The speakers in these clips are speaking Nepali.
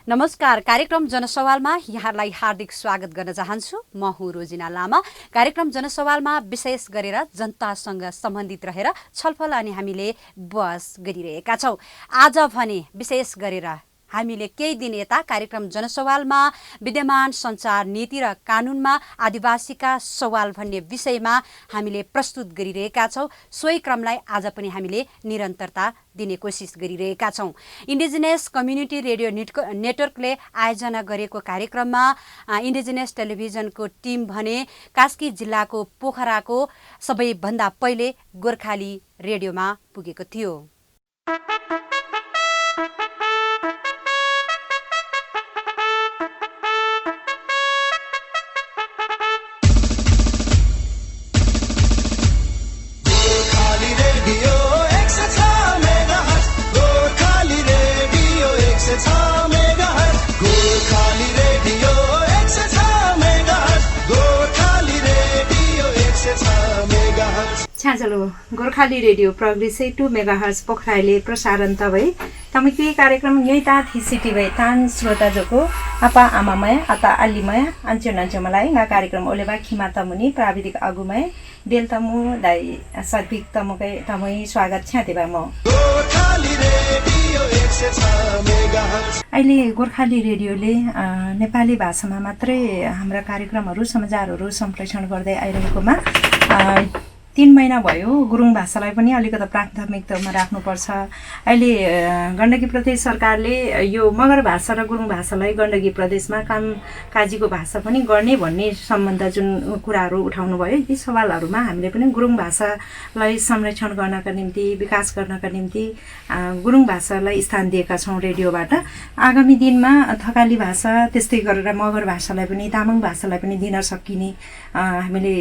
नमस्कार। कार्यक्रम जनसवालमा यहाँलाई हार्दिक स्वागत गर्न चाहन्छु। म हुँ रोजिना लामा। कार्यक्रम जनसवालमा विशेष गरेर जनतासँग सम्बन्धित रहेर छलफल अनि हामीले बहस गरिरहेका छौँ। आज भने विशेष गरेर हामीले केही दिन यता कार्यक्रम जनसवालमा विद्यमान सञ्चार नीति र कानुनमा आदिवासीका सवाल भन्ने विषयमा हामीले प्रस्तुत गरिरहेका छौँ। सोही क्रमलाई आज पनि हामीले निरन्तरता दिने कोसिस गरिरहेका छौँ। इन्डिजिनियस कम्युनिटी रेडियो नेटवर्कले आयोजना गरेको कार्यक्रममा इन्डिजिनियस टेलिभिजनको टिम भने कास्की जिल्लाको पोखराको सबैभन्दा पहिले गोर्खाली रेडियोमा पुगेको थियो। छ्याचलो गोर्खाली रेडियो प्रोग्रेसिभ 2 मेगाहर्ज पोखराले प्रसारण त भए तमी केही कार्यक्रम यही ता थिसिटी भए तान श्रोता जोको आपा आमामय आता अलीमय अन्चो नन्चो मलाई ना कार्यक्रम ओलेबा खिमा तमुनी प्राविधिक अगुमय डेल तमु दाई सद्भिक तमुकै तमै स्वागत छ्यातेबा म गोर्खाली रेडियो 106 मेगाहर्ज। अहिले गोर्खाली रेडियोले नेपाली भाषामा मात्रै हाम्रा कार्यक्रमहरू समाचारहरू सम्प्रेषण गर्दै आइरहेकोमा 3 महिना भयो। गुरुङ भाषालाई पनि अलिकति प्राथमिकतामा राख्नुपर्छ। अहिले गण्डकी प्रदेश सरकारले यो मगर भाषा र गुरुङ भाषालाई गण्डकी प्रदेशमा कामकाजीको भाषा पनि गर्ने भन्ने सम्बन्ध जुन कुराहरू उठाउनु भयो, यी सवालहरूमा हामीले पनि गुरुङ भाषालाई संरक्षण गर्नका निम्ति, विकास गर्नका निम्ति गुरुङ भाषालाई स्थान दिएका छौँ रेडियोबाट। आगामी दिनमा थकाली भाषा त्यस्तै गरेर मगर भाषालाई पनि, तामाङ भाषालाई पनि दिन सकिने हामीले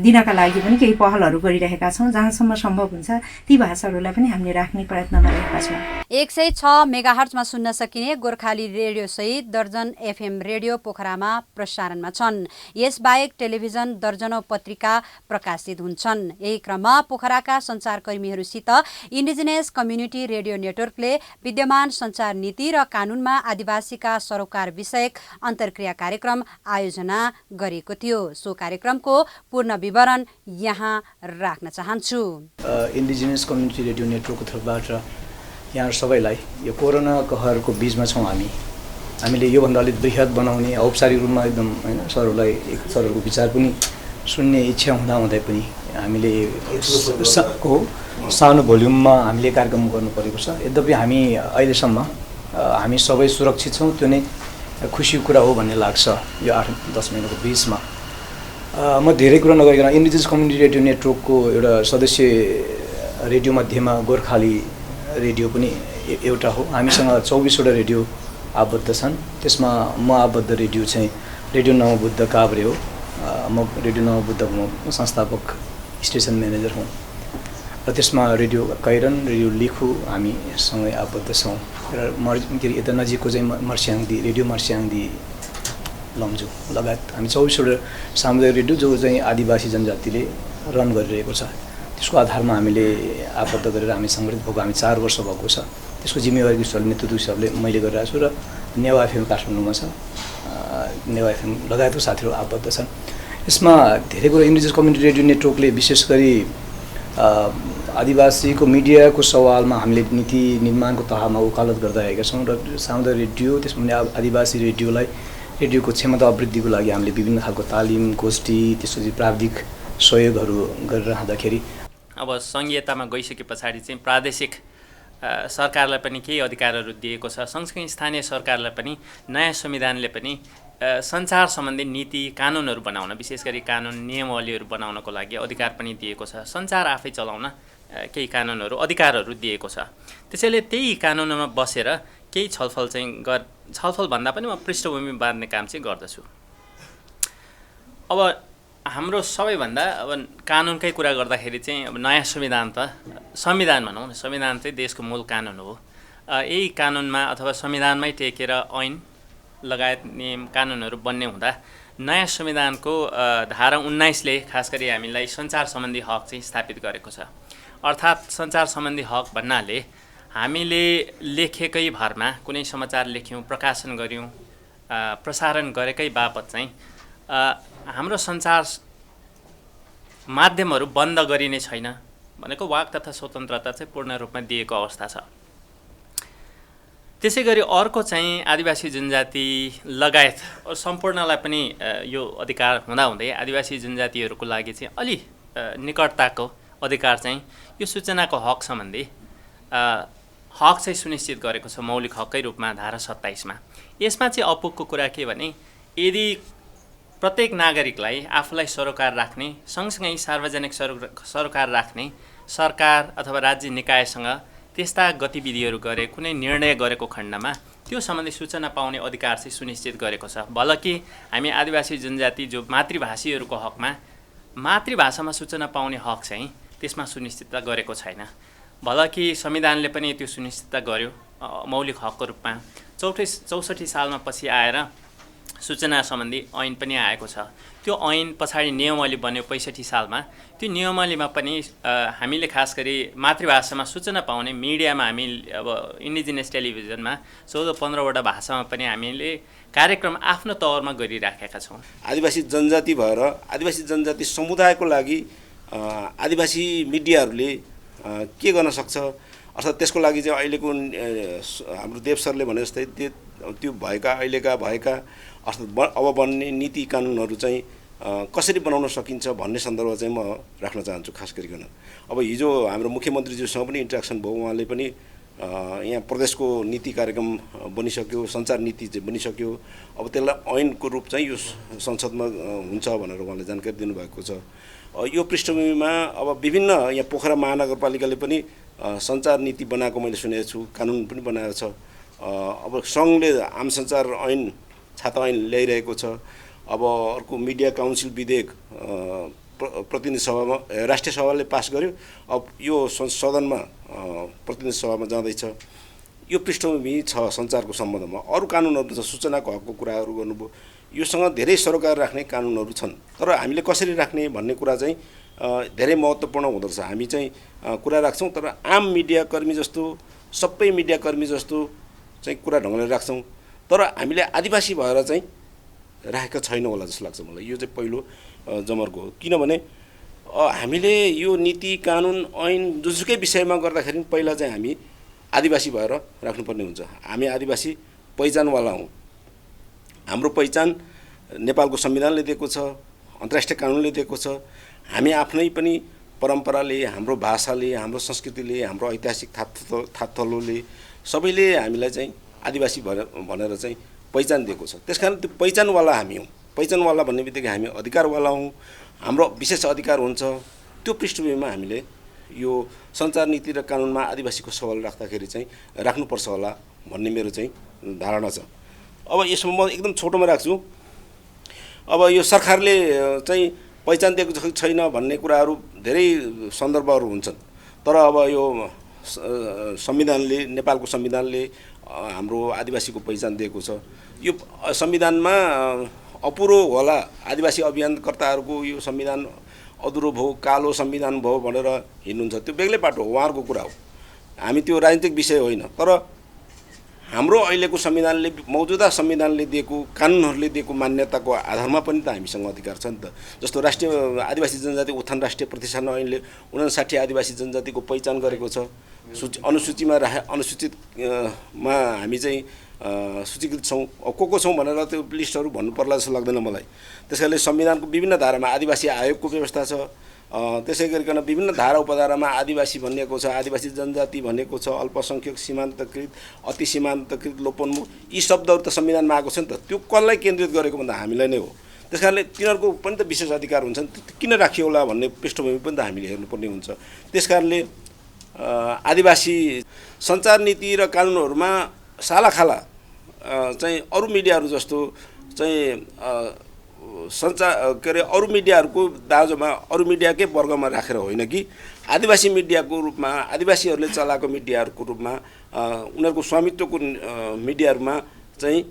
दिनका लागि पनि केही पहलहरू गरिरहेका छौँ। जहाँसम्म सम्भव हुन्छ ती भाषाहरूलाई पनि हामीले राख्ने प्रयत्नमा रहेका छौँ। 106 मेगाहर्जमा सुन्न सकिने गोर्खाली रेडियो सहित दर्जन एफएम रेडियो पोखरामा प्रसारणमा छन्। यसबाहेक टेलिभिजन दर्जनौं पत्रिका प्रकाशित हुन्छन्। यही क्रममा पोखराका सञ्चारकर्मीहरूसित इन्डिजिनियस कम्युनिटी रेडियो नेटवर्कले विद्यमान सञ्चार नीति र कानुनमा आदिवासीका सरोकार विषयक अन्तर्क्रिया कार्यक्रम आयोजना गरेको थियो। सो कार्यक्रमको पूर्ण विवरण यहाँ राख्न चाहन्छु। इन्डिजिनियस कम्युनिटी रेडियो नेटवर्कको तर्फबाट यहाँ सबैलाई यो कोरोना कहरको बीचमा छौँ हामीले योभन्दा अलिक बृहत बनाउने औपचारिक रूपमा एकदम हैन सरहरूको विचार पनि सुन्ने इच्छा हुँदै पनि हामीले सानो भोल्युममा हामीले कार्यक्रम गर्नु परेको छ। यद्यपि हामी अहिलेसम्म हामी सबै सुरक्षित छौँ, त्यो नै खुसीको कुरा हो भन्ने लाग्छ। यो 8-10 महिनाको बीचमा म धेरै कुरा नगरिकन इन्डिजिनियस कम्युनिटी रेडियो नेटवर्कको एउटा सदस्य रेडियो मध्येमा गोर्खाली रेडियो पनि एउटा हो। हामीसँग 24वटा रेडियो आबद्ध छन्। त्यसमा म आबद्ध रेडियो चाहिँ रेडियो नवबुद्ध काभ्रे हो। म रेडियो नवबुद्धको म संस्थापक स्टेसन म्यानेजर हुँ र त्यसमा रेडियो कैरन, रेडियो लिखु हामी सँगै आबद्ध छौँ र यता नजिकको चाहिँ मर्स्याङदी, रेडियो मर्स्याङदी लम्जु लगायत हामी 24वटा सामुदायिक रेडियो जो चाहिँ आदिवासी जनजातिले रन गरिरहेको छ, त्यसको आधारमा हामीले आबद्ध गरेर हामी सङ्गठित भएको हामी 4 वर्ष भएको छ। त्यसको जिम्मेवारी हिसाबले नेतृत्व हिसाबले मैले गरिरहेको छु र नेवा एफएम काठमाडौँमा छ, नेवा एफएम लगायतको साथीहरू आबद्ध छन्। यसमा धेरै कुरा इन्डिजिनियस कम्युनिटी रेडियो नेटवर्कले विशेष गरी आदिवासीको मिडियाको सवालमा हामीले नीति निर्माणको तहमा वकालत गर्दै आएका छौँ र सामुदायिक रेडियो त्यसमा आदिवासी रेडियोको क्षमता अभिवृद्धिको लागि हामीले विभिन्न खालको तालिम, गोष्ठी, त्यसपछि प्राविधिक सहयोगहरू गरिरहँदाखेरि अब सङ्घीयतामा गइसके पछाडि चाहिँ प्रादेशिक सरकारलाई पनि केही अधिकारहरू दिएको छ। सँगसँगै स्थानीय सरकारलाई पनि नयाँ संविधानले पनि सञ्चार सम्बन्धी नीति कानुनहरू बनाउन, विशेष गरी कानुन नियमावलीहरू बनाउनको लागि अधिकार पनि दिएको छ। सञ्चार आफै चलाउन केही कानुनहरू, अधिकारहरू दिएको छ। त्यसैले त्यही कानुनमा बसेर केही छलफल भन्दा पनि म पृष्ठभूमि बाँध्ने काम चाहिँ गर्दछु। अब हाम्रो सबैभन्दा अब कानुनकै कुरा गर्दाखेरि चाहिँ अब नयाँ संविधान भनौँ न, संविधान चाहिँ देशको मूल कानुन हो। यही कानुनमा अथवा संविधानमै टेकेर ऐन लगायत नियम कानुनहरू बन्ने हुँदा नयाँ संविधानको धारा 19ले खास गरी हामीलाई सञ्चार सम्बन्धी हक चाहिँ स्थापित गरेको छ। अर्थात् सञ्चार सम्बन्धी हक भन्नाले हामीले लेखेकै भरमा कुनै समाचार लेख्यौँ, प्रकाशन गऱ्यौँ, प्रसारण गरेकै बापत चाहिँ हाम्रो सञ्चार माध्यमहरू बन्द गरिने छैन भनेको वाक तथा स्वतन्त्रता चाहिँ पूर्ण रूपमा दिएको अवस्था छ। त्यसै गरी अर्को चाहिँ आदिवासी जनजाति लगायत सम्पूर्णलाई पनि यो अधिकार हुँदाहुँदै आदिवासी जनजातिहरूको लागि चाहिँ अलि निकटताको अधिकार चाहिँ यो सूचनाको हक सम्बन्धी हक चाहिँ सुनिश्चित गरेको छ मौलिक हककै रूपमा धारा 27 मा। यसमा चाहिँ अपुगको कुरा के भने यदि प्रत्येक नागरिकलाई आफूलाई सरोकार राख्ने सँगसँगै सार्वजनिक सरोकार राख्ने सरकार अथवा राज्य निकायसँग त्यस्ता गतिविधिहरू गरे कुनै निर्णय गरेको खण्डमा त्यो सम्बन्धी सूचना पाउने अधिकार चाहिँ सुनिश्चित गरेको छ। भलकि हामी आदिवासी जनजाति जो मातृभाषीहरूको हकमा मातृभाषामा सूचना पाउने हक चाहिँ त्यसमा सुनिश्चितता गरेको छैन। भलकि संविधानले पनि त्यो सुनिश्चितता गर्यो मौलिक हकको रूपमा। 64 सालमा पछि आएर सूचना सम्बन्धी ऐन पनि आएको छ। त्यो ऐन पछाडि नियमावली बन्यो 65 सालमा। त्यो नियमावलीमा पनि हामीले खास गरी मातृभाषामा सूचना पाउने मिडियामा हामी अब इन्डिजिनियस टेलिभिजनमा 14-15वटा भाषामा पनि हामीले कार्यक्रम आफ्नो तवरमा गरिराखेका छौँ। आदिवासी जनजाति भएर आदिवासी जनजाति समुदायको लागि आदिवासी मिडियाहरूले के गर्न सक्छ अर्थात् त्यसको लागि चाहिँ अहिलेको हाम्रो देव सरले भने जस्तै त्यो अहिलेका भएका अर्थात् अब बन्ने नीति कानुनहरू चाहिँ कसरी बनाउन सकिन्छ भन्ने सन्दर्भ चाहिँ म राख्न चाहन्छु। खास गरिकन अब हिजो हाम्रो मुख्यमन्त्रीज्यूसँग पनि इन्ट्रेक्सन भयो। उहाँले पनि यहाँ प्रदेशको नीति कार्यक्रम बनिसक्यो, सञ्चार नीति चाहिँ बनिसक्यो। अब त्यसलाई ऐनको रूप चाहिँ यो संसदमा हुन्छ भनेर उहाँले जानकारी दिनुभएको छ। यो पृष्ठभूमिमा अब विभिन्न यहाँ पोखरा महानगरपालिकाले पनि सञ्चार नीति बनाएको मैले सुनेको छु, कानुन पनि बनाएको छ। अब सङ्घले आम सञ्चार ऐन छाता ऐन ल्याइरहेको छ। अब अर्को मिडिया काउन्सिल विधेयक प्रतिनिधि सभामा राष्ट्रिय सभाले पास गर्यो। अब यो सदनमा प्रतिनिधि सभामा जाँदैछ। यो पृष्ठभूमि छ सञ्चारको सम्बन्धमा। अरू कानुनहरू छ, सूचनाको हकको कुराहरू गर्नुभयो। योसँग धेरै सरोकार राख्ने कानुनहरू छन्, तर हामीले कसरी राख्ने भन्ने कुरा चाहिँ धेरै महत्त्वपूर्ण हुँदो रहेछ। हामी चाहिँ कुरा राख्छौँ, तर आम मिडियाकर्मी जस्तो सबै मिडियाकर्मी जस्तो चाहिँ कुरा ढङ्गले राख्छौँ, तर हामीले आदिवासी भएर चाहिँ राखेको छैन होला जस्तो लाग्छ मलाई। यो चाहिँ पहिलो जमर्को हो। किनभने हामीले यो नीति कानुन ऐन जुनसुकै विषयमा गर्दाखेरि पहिला चाहिँ हामी आदिवासी भएर राख्नुपर्ने हुन्छ। हामी आदिवासी पहिचानवाला हौँ। हाम्रो पहिचान नेपालको संविधानले दिएको छ, अन्तर्राष्ट्रिय कानुनले दिएको छ। हामी आफ्नै पनि परम्पराले, हाम्रो भाषाले, हाम्रो संस्कृतिले, हाम्रो ऐतिहासिक थातथलोले सबैले हामीलाई चाहिँ आदिवासी भनेर चाहिँ पहिचान दिएको छ। त्यसकारण त्यो पहिचानवाला हामी हौँ। पहिचानवाला भन्ने बित्तिकै हामी अधिकारवाला हौँ। हाम्रो विशेष अधिकार हुन्छ। त्यो पृष्ठभूमिमा हामीले यो सञ्चार नीति र कानुनमा आदिवासीको सवाल राख्दाखेरि चाहिँ राख्नुपर्छ होला भन्ने मेरो चाहिँ धारणा छ। अब यसमा म एकदम छोटोमा राख्छु। अब यो सरकारले चाहिँ पहिचान दिएको छैन भन्ने कुराहरू धेरै सन्दर्भहरू हुन्छन्, तर अब यो संविधानले, नेपालको संविधानले हाम्रो आदिवासीको पहिचान दिएको छ। यो संविधानमा अपुरो होला, आदिवासी अभियानकर्ताहरूको यो संविधान अधुरो भयो, कालो संविधान भयो भनेर हिँड्नुहुन्छ, त्यो बेग्लै बाटो हो, उहाँहरूको कुरा हो। हामी त्यो राजनीतिक विषय होइन, तर हाम्रो अहिलेको संविधानले, मौजूदा संविधानले दिएको, कानुनहरूले दिएको मान्यताको आधारमा पनि त हामीसँग अधिकार छ नि त। जस्तो राष्ट्रिय आदिवासी जनजाति उत्थान राष्ट्रिय प्रतिष्ठान ऐनले 59 आदिवासी जनजातिको पहिचान गरेको छ। अनुसूचीमा अनुसूचितमा हामी चाहिँ सूचीकृत छौँ। को छौँ भनेर त्यो लिस्टहरू भन्नु पर्ला जस्तो लाग्दैन मलाई। त्यसैले संविधानको विभिन्न धारामा आदिवासी आयोगको व्यवस्था छ। त्यसै गरिकन विभिन्न धारा उपधारामा आदिवासी भनिएको छ, आदिवासी जनजाति भनेको छ, अल्पसङ्ख्यक, सीमान्तकृत, अति सीमान्तकृत, लोपोन्मुख, यी शब्दहरू त संविधानमा आएको छ नि त। त्यो कसलाई केन्द्रित गरेको भन्दा हामीलाई नै हो। त्यस कारणले तिनीहरूको पनि त विशेष अधिकार हुन्छन्, किन राखियो होला भन्ने पृष्ठभूमि पनि त हामीले हेर्नुपर्ने हुन्छ। त्यस कारणले आदिवासी सञ्चार नीति र कानुनहरूमा सालाखाला चाहिँ अरू मिडियाहरू जस्तो चाहिँ अरू मिडियाहरूको दाँजोमा, अरू मिडियाकै वर्गमा राखेर होइन कि आदिवासी मिडियाको रूपमा, आदिवासीहरूले चलाएको मिडियाहरूको रूपमा, उनीहरूको स्वामित्वको मिडियाहरूमा चाहिँ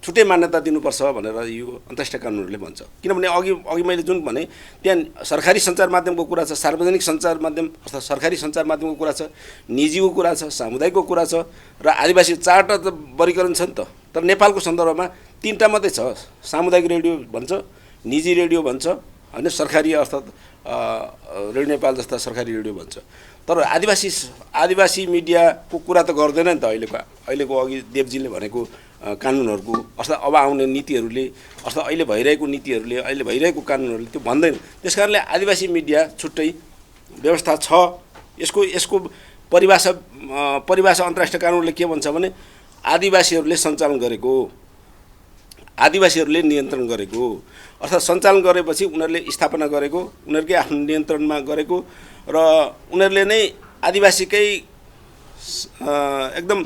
छुट्टै मान्यता दिनुपर्छ भनेर यो अन्तर्राष्ट्रिय कानुनहरूले भन्छ। किनभने अघि मैले जुन भने त्यहाँ सरकारी सञ्चार माध्यमको कुरा छ, सार्वजनिक सञ्चार माध्यम अर्थात् सरकारी सञ्चार माध्यमको कुरा छ, निजीको कुरा छ, सामुदायिकको कुरा छ र आदिवासी 4टा त वर्गीकरण छ नि त। तर नेपालको सन्दर्भमा 3टा मात्रै छ, सामुदायिक रेडियो भन्छ, निजी रेडियो भन्छ होइन, सरकारी अर्थात् रेडियो नेपाल जस्ता सरकारी रेडियो भन्छ। तर आदिवासी मिडियाको कुरा त गर्दैन नि त अहिलेको अघि देवजीले भनेको कानुनहरूको अथवा अब आउने नीतिहरूले अथवा अहिले भइरहेको नीतिहरूले अहिले भइरहेको कानुनहरूले त्यो भन्दैन। त्यस कारणले आदिवासी मिडिया छुट्टै व्यवस्था छ। यसको परिभाषा अन्तर्राष्ट्रिय कानुनले के भन्छ भने आदिवासीहरूले सञ्चालन गरेको, आदिवासीहरूले नियन्त्रण गरेको अर्थात् सञ्चालन गरेपछि उनीहरूले स्थापना गरेको, उनीहरूकै आफ्नो नियन्त्रणमा गरेको र उनीहरूले नै आदिवासीकै एकदम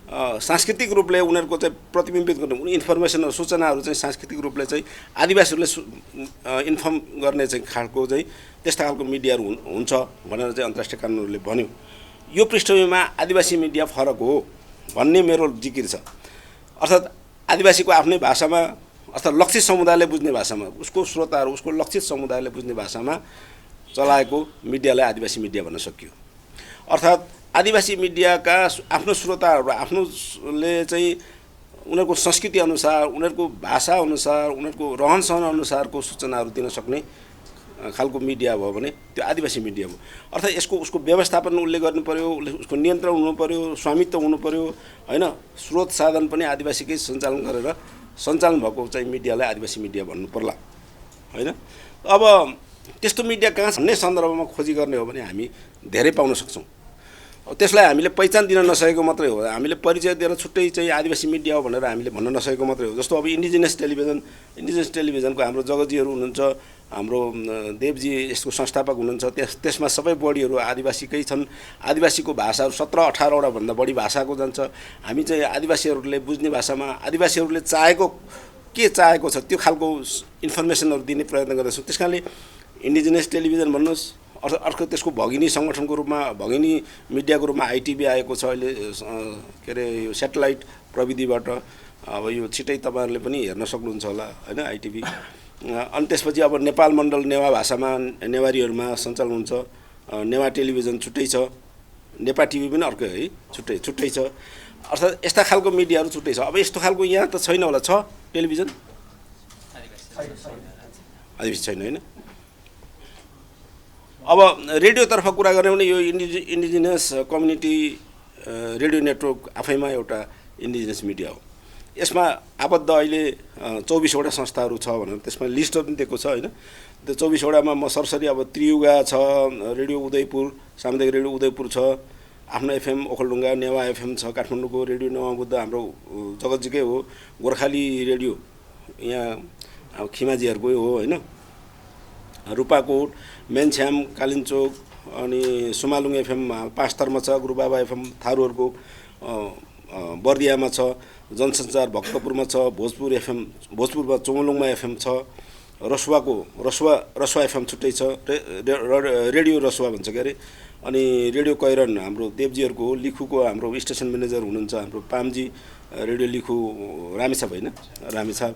सांस्कृतिक रूपले उनीहरूको चाहिँ प्रतिबिम्बित गर्ने इन्फर्मेसनहरू सूचनाहरू चाहिँ सांस्कृतिक रूपले चाहिँ आदिवासीहरूले इन्फर्म गर्ने चाहिँ खालको चाहिँ त्यस्ता खालको मिडियाहरू हुन्छ भनेर चाहिँ अन्तर्राष्ट्रिय कानुनहरूले भन्यो। यो पृष्ठभूमिमा आदिवासी मिडिया फरक हो भन्ने मेरो जिकिर छ। अर्थात् आदिवासीको आफ्नै भाषामा अर्थात् लक्षित समुदायले बुझ्ने भाषामा उसको श्रोताहरू उसको लक्षित समुदायले बुझ्ने भाषामा चलाएको मिडियालाई आदिवासी मिडिया भन्न सकियो। अर्थात् आदिवासी मिडियाका आफ्नो श्रोताहरू आफ्नोले चाहिँ उनीहरूको संस्कृति अनुसार, उनीहरूको भाषा अनुसार, उनीहरूको रहनसहन अनुसारको सूचनाहरू दिन सक्ने खालको मिडिया भयो भने त्यो आदिवासी मिडिया हो। अर्थात् उसको व्यवस्थापन उसले गर्नु पर्यो, उसको नियन्त्रण हुनु पर्यो, स्वामित्व हुनु पर्यो होइन। स्रोत साधन पनि आदिवासीकै सञ्चालन गरेर सञ्चालन भएको चाहिँ मिडियालाई आदिवासी मिडिया भन्नु पर्ला होइन। अब त्यस्तो मिडिया कहाँ छ भन्ने सन्दर्भमा खोजी गर्ने हो भने हामी धेरै पाउन सक्छौँ। त्यसलाई हामीले पहिचान दिन नसकेको मात्रै हो, हामीले परिचय दिएर छुट्टै चाहिँ आदिवासी मिडिया हो भनेर हामीले भन्न नसकेको मात्रै हो। जस्तो अब इन्डिजिनियस टेलिभिजनको हाम्रो जगतजीहरू हुनुहुन्छ, हाम्रो देवजी यसको संस्थापक हुनुहुन्छ, त्यसमा सबै बढीहरू आदिवासीकै छन्। आदिवासीको भाषाहरू 17-18वटा भन्दा बढी भाषाको जान्छ। हामी चाहिँ आदिवासीहरूले बुझ्ने भाषामा आदिवासीहरूले के चाहेको छ त्यो खालको इन्फर्मेसनहरू दिने प्रयत्न गर्दैछौँ। त्यस कारणले इन्डिजिनियस टेलिभिजन भन्नुहोस्, अर्को त्यसको भगिनी सङ्गठनको रूपमा भगिनी मिडियाको रूपमा आइटिभी आएको छ अहिले के अरे यो सेटेलाइट प्रविधिबाट। अब यो छिटै तपाईँहरूले पनि हेर्न सक्नुहुन्छ होला होइन आइटिभी। अनि त्यसपछि अब नेपाल मण्डल नेवा भाषामा नेवारीहरूमा सञ्चालन हुन्छ। नेवा टेलिभिजन छुट्टै छ, नेपा टिभी पनि अर्कै है छुट्टै छ। अर्थात् यस्ता खालको मिडियाहरू छुट्टै छ। अब यस्तो खालको यहाँ त छैन होला, छ टेलिभिजन आदिवासी छैन होइन। अब रेडियोतर्फ कुरा गर्ने भने यो इन्डिजिनियस कम्युनिटी रेडियो नेटवर्क आफैमा एउटा इन्डिजिनियस मिडिया हो। यसमा आबद्ध अहिले 24वटा संस्थाहरू छ भनेर त्यसमा लिस्ट पनि दिएको छ होइन। त्यो 24वटामा म सरसरी अब त्रियुगा छ, रेडियो उदयपुर, सामुदायिक रेडियो उदयपुर छ, आफ्नो एफएम ओखलढुङ्गा, नेवा एफएम छ काठमाडौँको, रेडियो नवबुद्ध हाम्रो जगतजीकै हो, गोर्खाली रेडियो यहाँ खिमाजीहरूकै हो होइन, रूपाकोट, मेनछ्याम, कालिन्चोक, अनि सुमालुङ एफएम पाँचथरमा छ, गुरुबाबा एफएम थारूहरूको बर्दियामा छ, जनसञ्चार भक्तपुरमा छ, भोजपुर एफएम भोजपुरमा चोमलुङमा एफएम छ, रसुवा एफएम छुट्टै छ, रेडियो रसुवा भन्छ के अरे। अनि रेडियो कैरन हाम्रो देवजीहरूको हो, लिखुको हाम्रो स्टेसन म्यानेजर हुनुहुन्छ हाम्रो पामजी, रेडियो लिखु रामेछाप होइन रामेछाप,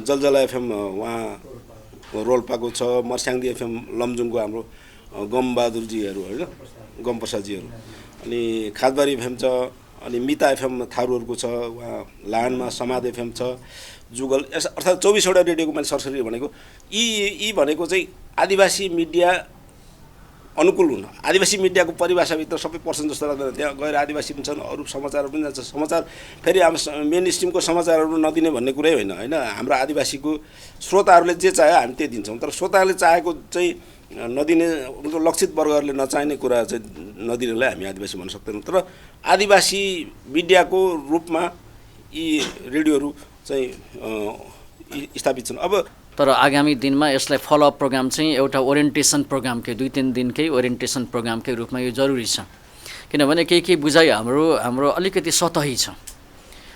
जलजला एफएम उहाँ रोल्पाको छ, मर्स्याङदी एफएम लमजुङको हाम्रो गमबहादुरजीहरू होइन गमप्रसादजीहरू, अनि खादबारी एफएम छ, अनि मिता एफएम थारूहरूको छ, उहाँ लाहानमा समाद एफएम छ, जुगल अर्थात् 24वटा रेडियोको मैले सरसरी भनेको यी भनेको चाहिँ आदिवासी मिडिया अनुकूल हुन। आदिवासी मिडियाको परिभाषाभित्र सबै पर्सन जस्तो लाग्दैन, त्यहाँ गएर आदिवासी पनि छन्, अरू समाचारहरू पनि जान्छ। समाचार फेरि अब मेन स्ट्रिमको समाचारहरू नदिने भन्ने कुरै होइन होइन। हाम्रो आदिवासीको श्रोताहरूले जे चाह्यो हामी त्यही दिन्छौँ, तर श्रोताहरूले चाहेको चाहिँ नदिने लक्षित वर्गहरूले नचाहिने कुरा चाहिँ नदिनेलाई हामी आदिवासी भन्न सक्दैनौँ। तर आदिवासी मिडियाको रूपमा यी रेडियोहरू चाहिँ स्थापित छन्। अब तर आगामी दिनमा यसलाई फलोअप प्रोग्राम चाहिँ एउटा ओरिएन्टेसन प्रोग्रामकै 2-3 दिनकै ओरिएन्टेसन प्रोग्रामकै रूपमा यो जरुरी छ। किनभने केही बुझाइ हाम्रो अलिकति सतही छ।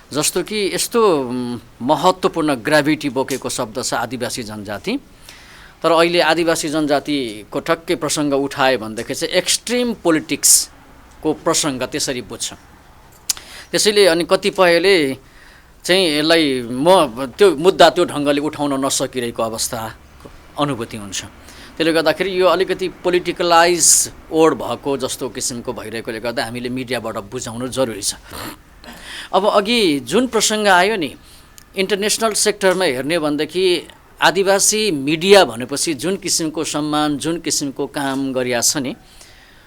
जस्तो कि यस्तो महत्त्वपूर्ण ग्राभिटी बोकेको शब्द छ आदिवासी जनजाति, तर अहिले आदिवासी जनजातिको ठक्कै प्रसङ्ग उठायो भनेदेखि चाहिँ एक्सट्रिम पोलिटिक्सको प्रसङ्ग त्यसरी बुझ्छ। त्यसैले अनि कतिपयले चाहिँ यसलाई म त्यो मुद्दा त्यो ढङ्गले उठाउन नसकिरहेको अवस्था अनुभूति हुन्छ। त्यसले गर्दाखेरि यो अलिकति पोलिटिकलाइज ओड भएको जस्तो किसिमको भइरहेकोले गर्दा हामीले मिडियाबाट बुझाउनु जरुरी छ। अब अघि जुन प्रसङ्ग आयो नि इन्टरनेसनल सेक्टरमा हेर्ने भनेदेखि आदिवासी मिडिया भनेपछि जुन किसिमको सम्मान जुन किसिमको काम गरिया छ नि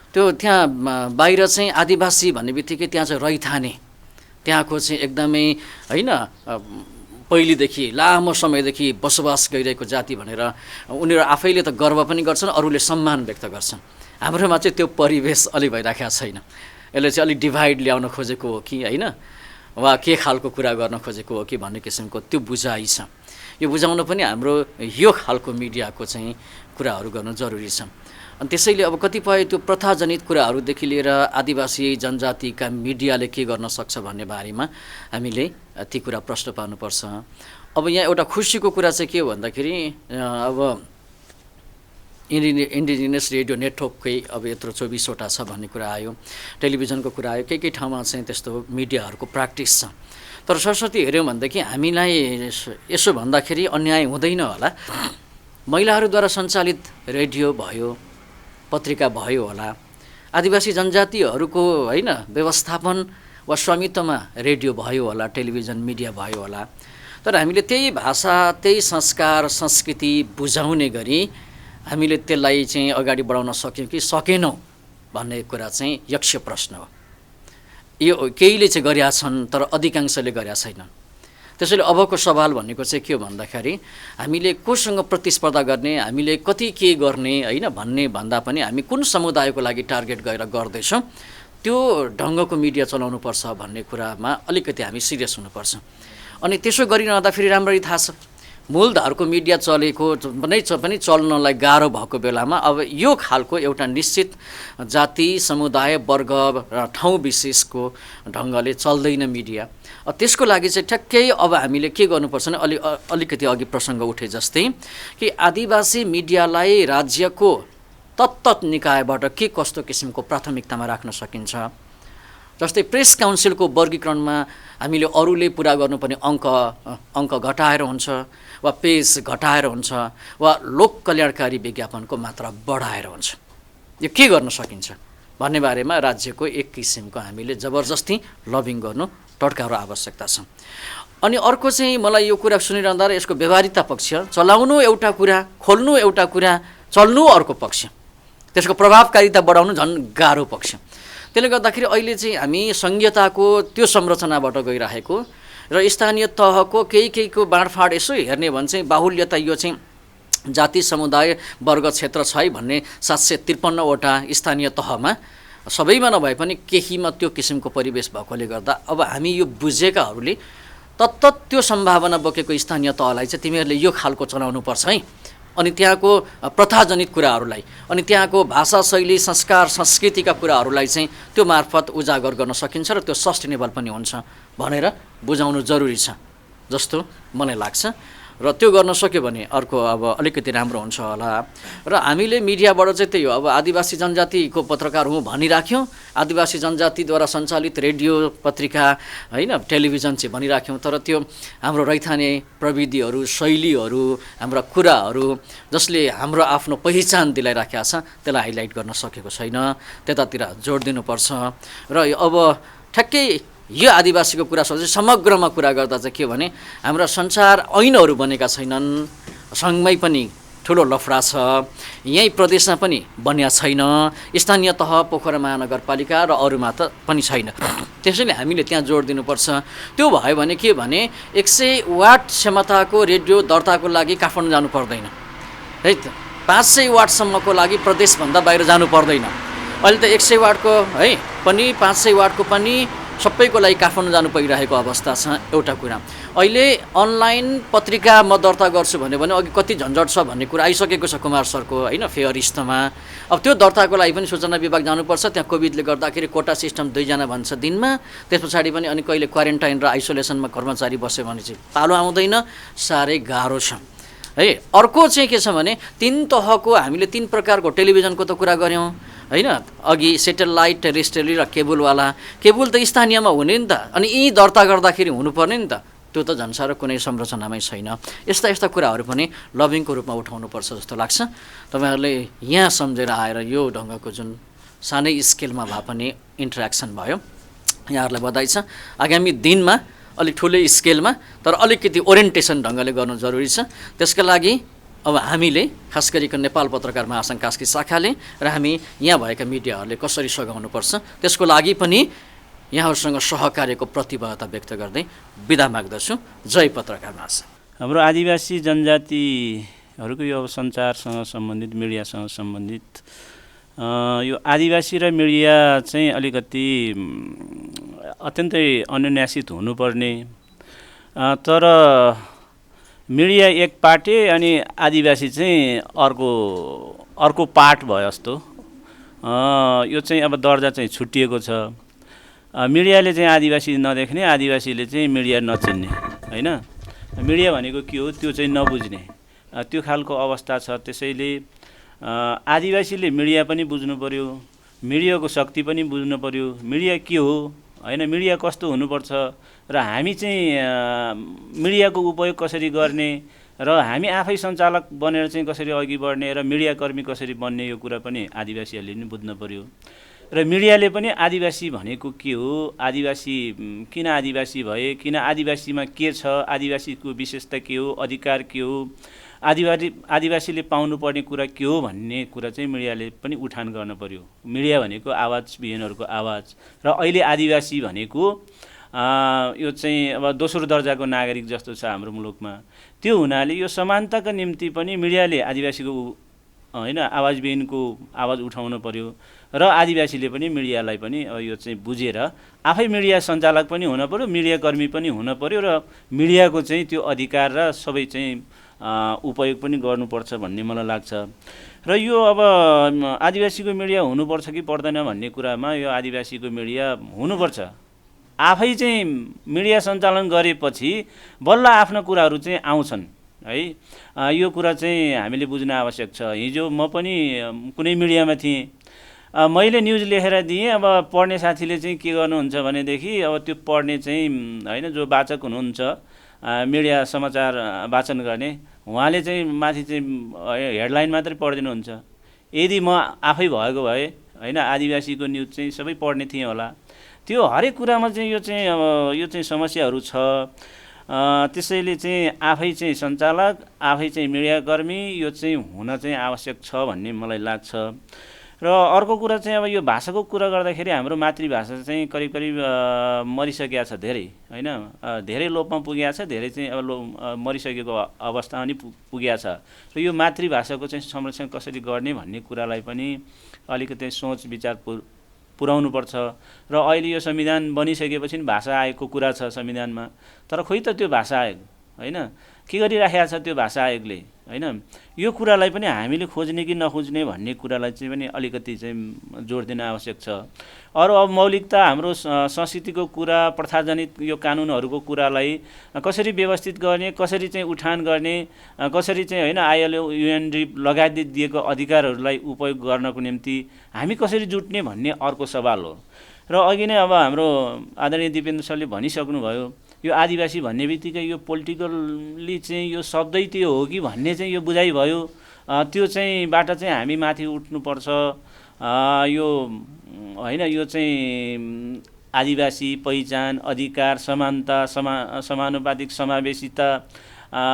त्यो त्यहाँ बाहिर चाहिँ आदिवासी भन्ने बित्तिकै त्यहाँ चाहिँ रैथाने त्यहाँको चाहिँ एकदमै होइन पहिलेदेखि लामो समयदेखि बसोबास गरिरहेको जाति भनेर उनीहरू आफैले त गर्व पनि गर्छन्, अरूले सम्मान व्यक्त गर्छन्। हाम्रोमा चाहिँ त्यो परिवेश अलि भइराखेको छैन। यसले चाहिँ अलिक डिभाइड ल्याउन खोजेको हो कि होइन वा के खालको कुरा गर्न खोजेको हो कि भन्ने किसिमको त्यो बुझाइ छ। यो बुझाउन पनि हाम्रो यो खालको मिडियाको चाहिँ कुराहरू गर्नु जरुरी छ। अनि त्यसैले अब कतिपय त्यो प्रथाजनित कुराहरूदेखि लिएर आदिवासी जनजातिका मिडियाले के गर्न सक्छ भन्ने बारेमा हामीले ती कुरा प्रश्न पार्नुपर्छ। अब यहाँ एउटा खुसीको कुरा चाहिँ के हो भन्दाखेरि अब इन्डिजिनियस रेडियो नेटवर्ककै अब यत्रो 24वटा छ भन्ने कुरा आयो, टेलिभिजनको कुरा आयो, केही ठाउँमा चाहिँ त्यस्तो मिडियाहरूको प्र्याक्टिस छ। तर सरस्वती हेऱ्यौँ भनेदेखि हामीलाई यसो भन्दाखेरि अन्याय हुँदैन होला, महिलाहरूद्वारा सञ्चालित रेडियो भयो, पत्रिका भयो होला, आदिवासी जनजातिहरूको होइन व्यवस्थापन वा स्वामित्वमा रेडियो भयो होला, टेलिभिजन मिडिया भयो होला। तर हामीले त्यही भाषा त्यही संस्कार संस्कृति बुझाउने गरी हामीले त्यसलाई चाहिँ अगाडि बढाउन सक्यौँ कि सकेनौँ भन्ने कुरा चाहिँ यक्ष प्रश्न हो। यो केहीले चाहिँ गरेका छन् तर अधिकांशले गरेका छैनन्। त्यसैले अबको सवाल भनेको चाहिँ के हो भन्दाखेरि हामीले कोसँग प्रतिस्पर्धा गर्ने, हामीले कति के गर्ने होइन भन्ने भन्दा पनि हामी कुन समुदायको लागि टार्गेट गरेर गर्दैछौँ त्यो ढङ्गको मिडिया चलाउनुपर्छ भन्ने कुरामा अलिकति हामी सिरियस हुनुपर्छ। अनि त्यसो गरिरहँदा फेरि राम्ररी थाहा छ मूलधारको मिडिया चलेको पनि चल्नलाई गाह्रो भएको बेलामा अब यो खालको एउटा निश्चित जाति समुदाय वर्ग र ठाउँ विशेषको ढङ्गले चल्दैन मिडिया। त्यसको लागि चाहिँ ठ्याक्कै अब हामीले के गर्नुपर्छ भने अलिकति अघि प्रसङ्ग उठे जस्तै कि आदिवासी मिडियालाई राज्यको तत्तत निकायबाट के कस्तो किसिमको प्राथमिकतामा राख्न सकिन्छ। जस्तै प्रेस काउन्सिलको वर्गीकरणमा हामीले अरूले पुरा गर्नुपर्ने अङ्क घटाएर हुन्छ वा पेज घटाएर हुन्छ वा लोक कल्याणकारी विज्ञापनको मात्रा बढाएर हुन्छ। यो के गर्न सकिन्छ भन्ने बारेमा राज्यको एक किसिमको हामीले जबरजस्ती लबिङ गर्नु टड्कारो आवश्यकता छ। अनि अर्को चाहिँ मलाई यो कुरा सुनिरहँदा यसको व्यवहारिकता पक्ष, चलाउनु एउटा कुरा, खोल्नु एउटा कुरा, चल्नु अर्को पक्ष, त्यसको प्रभावकारिता बढाउनु झन् गाह्रो पक्ष। त्यसले गर्दाखेरि अहिले चाहिँ हामी संघीयताको त्यो संरचनाबाट गइरहेको र स्थानीय तहको केहीको बाँडफाँड यसो हेर्ने भने चाहिँ बाहुल्यता यो चाहिँ जाति समुदाय वर्ग क्षेत्र छ है भन्ने 753वटा स्थानीय तहमा सबैमा नभए पनि केहीमा त्यो किसिमको परिवेश भएकोले गर्दा अब हामी यो बुझेकाहरूले तत्तत त्यो सम्भावना बोकेको स्थानीय तहलाई चाहिँ तिमीहरूले यो खालको चलाउनुपर्छ है, अनि त्यहाँको प्रथाजनित कुराहरूलाई अनि त्यहाँको भाषा शैली संस्कार संस्कृतिका कुराहरूलाई चाहिँ त्यो मार्फत उजागर गर्न सकिन्छ र त्यो सस्टेनेबल पनि हुन्छ भनेर बुझाउनु जरुरी छ जस्तो मलाई लाग्छ। र त्यो गर्न सक्यो भने अर्को अब अलिकति राम्रो हुन्छ होला। र हामीले मिडियाबाट चाहिँ त्यही हो, अब आदिवासी जनजातिको पत्रकार हुँ भनिराख्यौँ, आदिवासी जनजातिद्वारा सञ्चालित रेडियो पत्रिका होइन टेलिभिजन चाहिँ भनिराख्यौँ, तर त्यो हाम्रो रैथाने प्रविधिहरू शैलीहरू हाम्रा कुराहरू जसले हाम्रो आफ्नो पहिचान दिलाइराखेका छ त्यसलाई हाइलाइट गर्न सकेको छैन, त्यतातिर जोड दिनुपर्छ। र अब ठ्याक्कै यो आदिवासीको कुरा सोचे समग्रमा कुरा गर्दा चाहिँ के भने हाम्रा संसार ऐनहरू बनेका छैनन्, सङ्घमै पनि ठुलो लफडा छ, यहीँ प्रदेशमा पनि बनिया छैन, स्थानीय तह पोखरा महानगरपालिका र अरूमा त पनि छैन। त्यसैले हामीले त्यहाँ जोड दिनुपर्छ। त्यो भयो भने के भने 100 वाट क्षमताको रेडियो दर्ताको लागि काठमाडौँ जानु पर्दैन है त, 500 वाटसम्मको लागि प्रदेशभन्दा बाहिर जानु पर्दैन। अहिले त 100 वाटको है पनि 500 वाटको पनि सबैको लागि काठमाडौँ जानु परिरहेको अवस्था छ। एउटा कुरा अहिले अनलाइन पत्रिका म दर्ता गर्छु भन्यो भने अघि कति झन्झट छ भन्ने कुरा आइसकेको छ कुमार सरको होइन फेयरिस्टमा। अब त्यो दर्ताको लागि पनि सूचना विभाग जानुपर्छ, त्यहाँ कोभिडले गर्दाखेरि कोटा सिस्टम 2 जना भन्छ दिनमा, त्यस पछाडि पनि अनि कहिले क्वारेन्टाइन र आइसोलेसनमा कर्मचारी बस्यो भने चाहिँ पालो आउँदैन, साह्रै गाह्रो छ है। अर्को चाहिँ के छ भने 3 तहको हामीले 3 प्रकारको टेलिभिजनको त कुरा गऱ्यौँ होइन, अघि सेटेलाइट टेरेस्ट्रियल र केबुलवाला, केबुल त स्थानीयमा हुने नि त, अनि यी दर्ता गर्दाखेरि हुनुपर्ने नि त, त्यो त झन् साह्रो कुनै संरचनामै छैन। यस्ता यस्ता कुराहरू पनि लबिङको रूपमा उठाउनुपर्छ जस्तो लाग्छ। तपाईँहरूले यहाँ सम्झेर आएर यो ढङ्गको जुन सानै स्केलमा भए पनि इन्टरेक्सन भयो, यहाँहरूलाई बधाई छ। आगामी दिनमा अलिक ठुलै स्केलमा तर अलिकति ओरिएन्टेसन ढङ्गले गर्नु जरुरी छ। त्यसका लागि अब हामीले खास गरिकन नेपाल पत्रकार महासङ्घ कास्की शाखाले र हामी यहाँ भएका मिडियाहरूले कसरी सघाउनुपर्छ त्यसको लागि पनि यहाँहरूसँग सहकार्यको प्रतिबद्धता व्यक्त गर्दै बिदा माग्दछु। जय पत्रकार महासङ्घ। हाम्रो आदिवासी जनजातिहरूको यो सञ्चारसँग सम्बन्धित, मिडियासँग सम्बन्धित यो आदिवासी र मिडिया चाहिँ अलिकति अत्यन्तै अनुन्यासित हुनुपर्ने, तर मिडिया एक पार्टे अनि आदिवासी चाहिँ अर्को पार्ट भयो जस्तो यो चाहिँ अब दर्जा चाहिँ छुट्टिएको छ। मिडियाले चाहिँ आदिवासी नदेख्ने, आदिवासीले चाहिँ मिडिया नचिन्ने, होइन? मिडिया भनेको के हो त्यो चाहिँ नबुझ्ने त्यो खालको अवस्था छ। त्यसैले आदिवासीले मिडिया पनि बुझ्नु पर्यो, मिडियाको शक्ति पनि बुझ्नु पर्यो, मिडिया के हो, होइन? मिडिया कस्तो हुनुपर्छ र हामी चाहिँ मिडियाको उपयोग कसरी गर्ने र हामी आफै सञ्चालक बनेर चाहिँ कसरी अघि बढ्ने र मिडियाकर्मी कसरी बन्ने, यो कुरा पनि आदिवासीहरूले पनि बुझ्नु पर्यो। र मिडियाले पनि आदिवासी भनेको के हो, आदिवासी किन आदिवासी भए, किन आदिवासीमा के छ, आदिवासीको विशेषता के हो, अधिकार के हो, आदिवासीले पाउनुपर्ने कुरा के हो भन्ने कुरा चाहिँ मिडियाले पनि उठान गर्न पर्यो। मिडिया भनेको आवाजविहीनहरूको आवाज, र अहिले आदिवासी भनेको यो चाहिँ अब दोस्रो दर्जाको नागरिक जस्तो छ हाम्रो मुलुकमा। त्यो हुनाले यो समानताका निम्ति पनि मिडियाले आदिवासीको होइन आवाजविहीनको आवाज उठाउनु पर्यो र आदिवासीले पनि मिडियालाई पनि यो चाहिँ बुझेर आफै मिडिया सञ्चालक पनि हुन पर्यो, मिडियाकर्मी पनि हुन पर्यो र मिडियाको चाहिँ त्यो अधिकार र सबै चाहिँ उपयोग पनि गर्नुपर्छ भन्ने मलाई लाग्छ। र यो अब आदिवासीको मिडिया हुनुपर्छ कि पर्दैन भन्ने कुरामा यो आदिवासीको मिडिया हुनुपर्छ। आफै चाहिँ मिडिया सञ्चालन गरेपछि बल्ल आफ्ना कुराहरू चाहिँ आउँछन् है। यो कुरा चाहिँ हामीले बुझ्न आवश्यक छ। हिजो म पनि कुनै मिडियामा थिएँ, मैले न्युज लेखेर दिएँ, अब पढ्ने साथीले चाहिँ के गर्नुहुन्छ भनेदेखि अब त्यो पढ्ने चाहिँ होइन जो वाचक हुनुहुन्छ मिडिया समाचार वाचन गर्ने, उहाँले चाहिँ माथि चाहिँ हेडलाइन मात्रै पढिदिनुहुन्छ। यदि म आफै भएको भए होइन आदिवासीको न्युज चाहिँ सबै पढ्ने थिएँ होला। त्यो हरेक कुरामा चाहिँ यो चाहिँ समस्याहरू छ। त्यसैले चाहिँ आफै चाहिँ सञ्चालक, आफै चाहिँ मिडियाकर्मी यो चाहिँ हुन चाहिँ आवश्यक छ भन्ने मलाई लाग्छ। र अर्को कुरा चाहिँ अब यो भाषाको कुरा गर्दाखेरि हाम्रो मातृभाषा चाहिँ करिब करिब मरिसकेको छ धेरै, होइन? धेरै लोपमा पुगेको छ, धेरै चाहिँ अब मरिसकेको अवस्था पनि पुगेको छ। र यो मातृभाषाको चाहिँ संरक्षण कसरी गर्ने भन्ने कुरालाई पनि अलिकति सोच विचार पुर्याउनुपर्छ। र अहिले यो संविधान बनिसकेपछि भाषा आयोगको कुरा छ संविधानमा, तर खोइ त त्यो भाषा आयोग होइन के गरिराखेको छ त्यो भाषा आयोगले, होइन? यो कुरालाई पनि हामीले खोज्ने कि नखोज्ने भन्ने कुरालाई चाहिँ पनि अलिकति चाहिँ जोड दिन आवश्यक छ। अरू अब मौलिकता हाम्रो संस्कृतिको कुरा, प्रथाजनित यो कानुनहरूको कुरालाई कसरी व्यवस्थित गर्ने, कसरी चाहिँ उठान गर्ने, कसरी चाहिँ होइन आइएलओ युएनडी लगायत दिएको अधिकारहरूलाई उपयोग गर्नको निम्ति हामी कसरी जुट्ने भन्ने अर्को सवाल हो। र अघि नै अब हाम्रो आदरणीय दिपेन्द्र सरले भनिसक्नुभयो, यो आदिवासी भन्ने बित्तिकै यो पोलिटिकल्ली चाहिँ यो शब्दै त्यो हो कि भन्ने चाहिँ यो बुझाइ भयो। त्यो चाहिँ बाट चाहिँ हामी माथि उठ्नुपर्छ। यो होइन यो चाहिँ आदिवासी पहिचान, अधिकार, समानता, समानुपातिक समावेशिता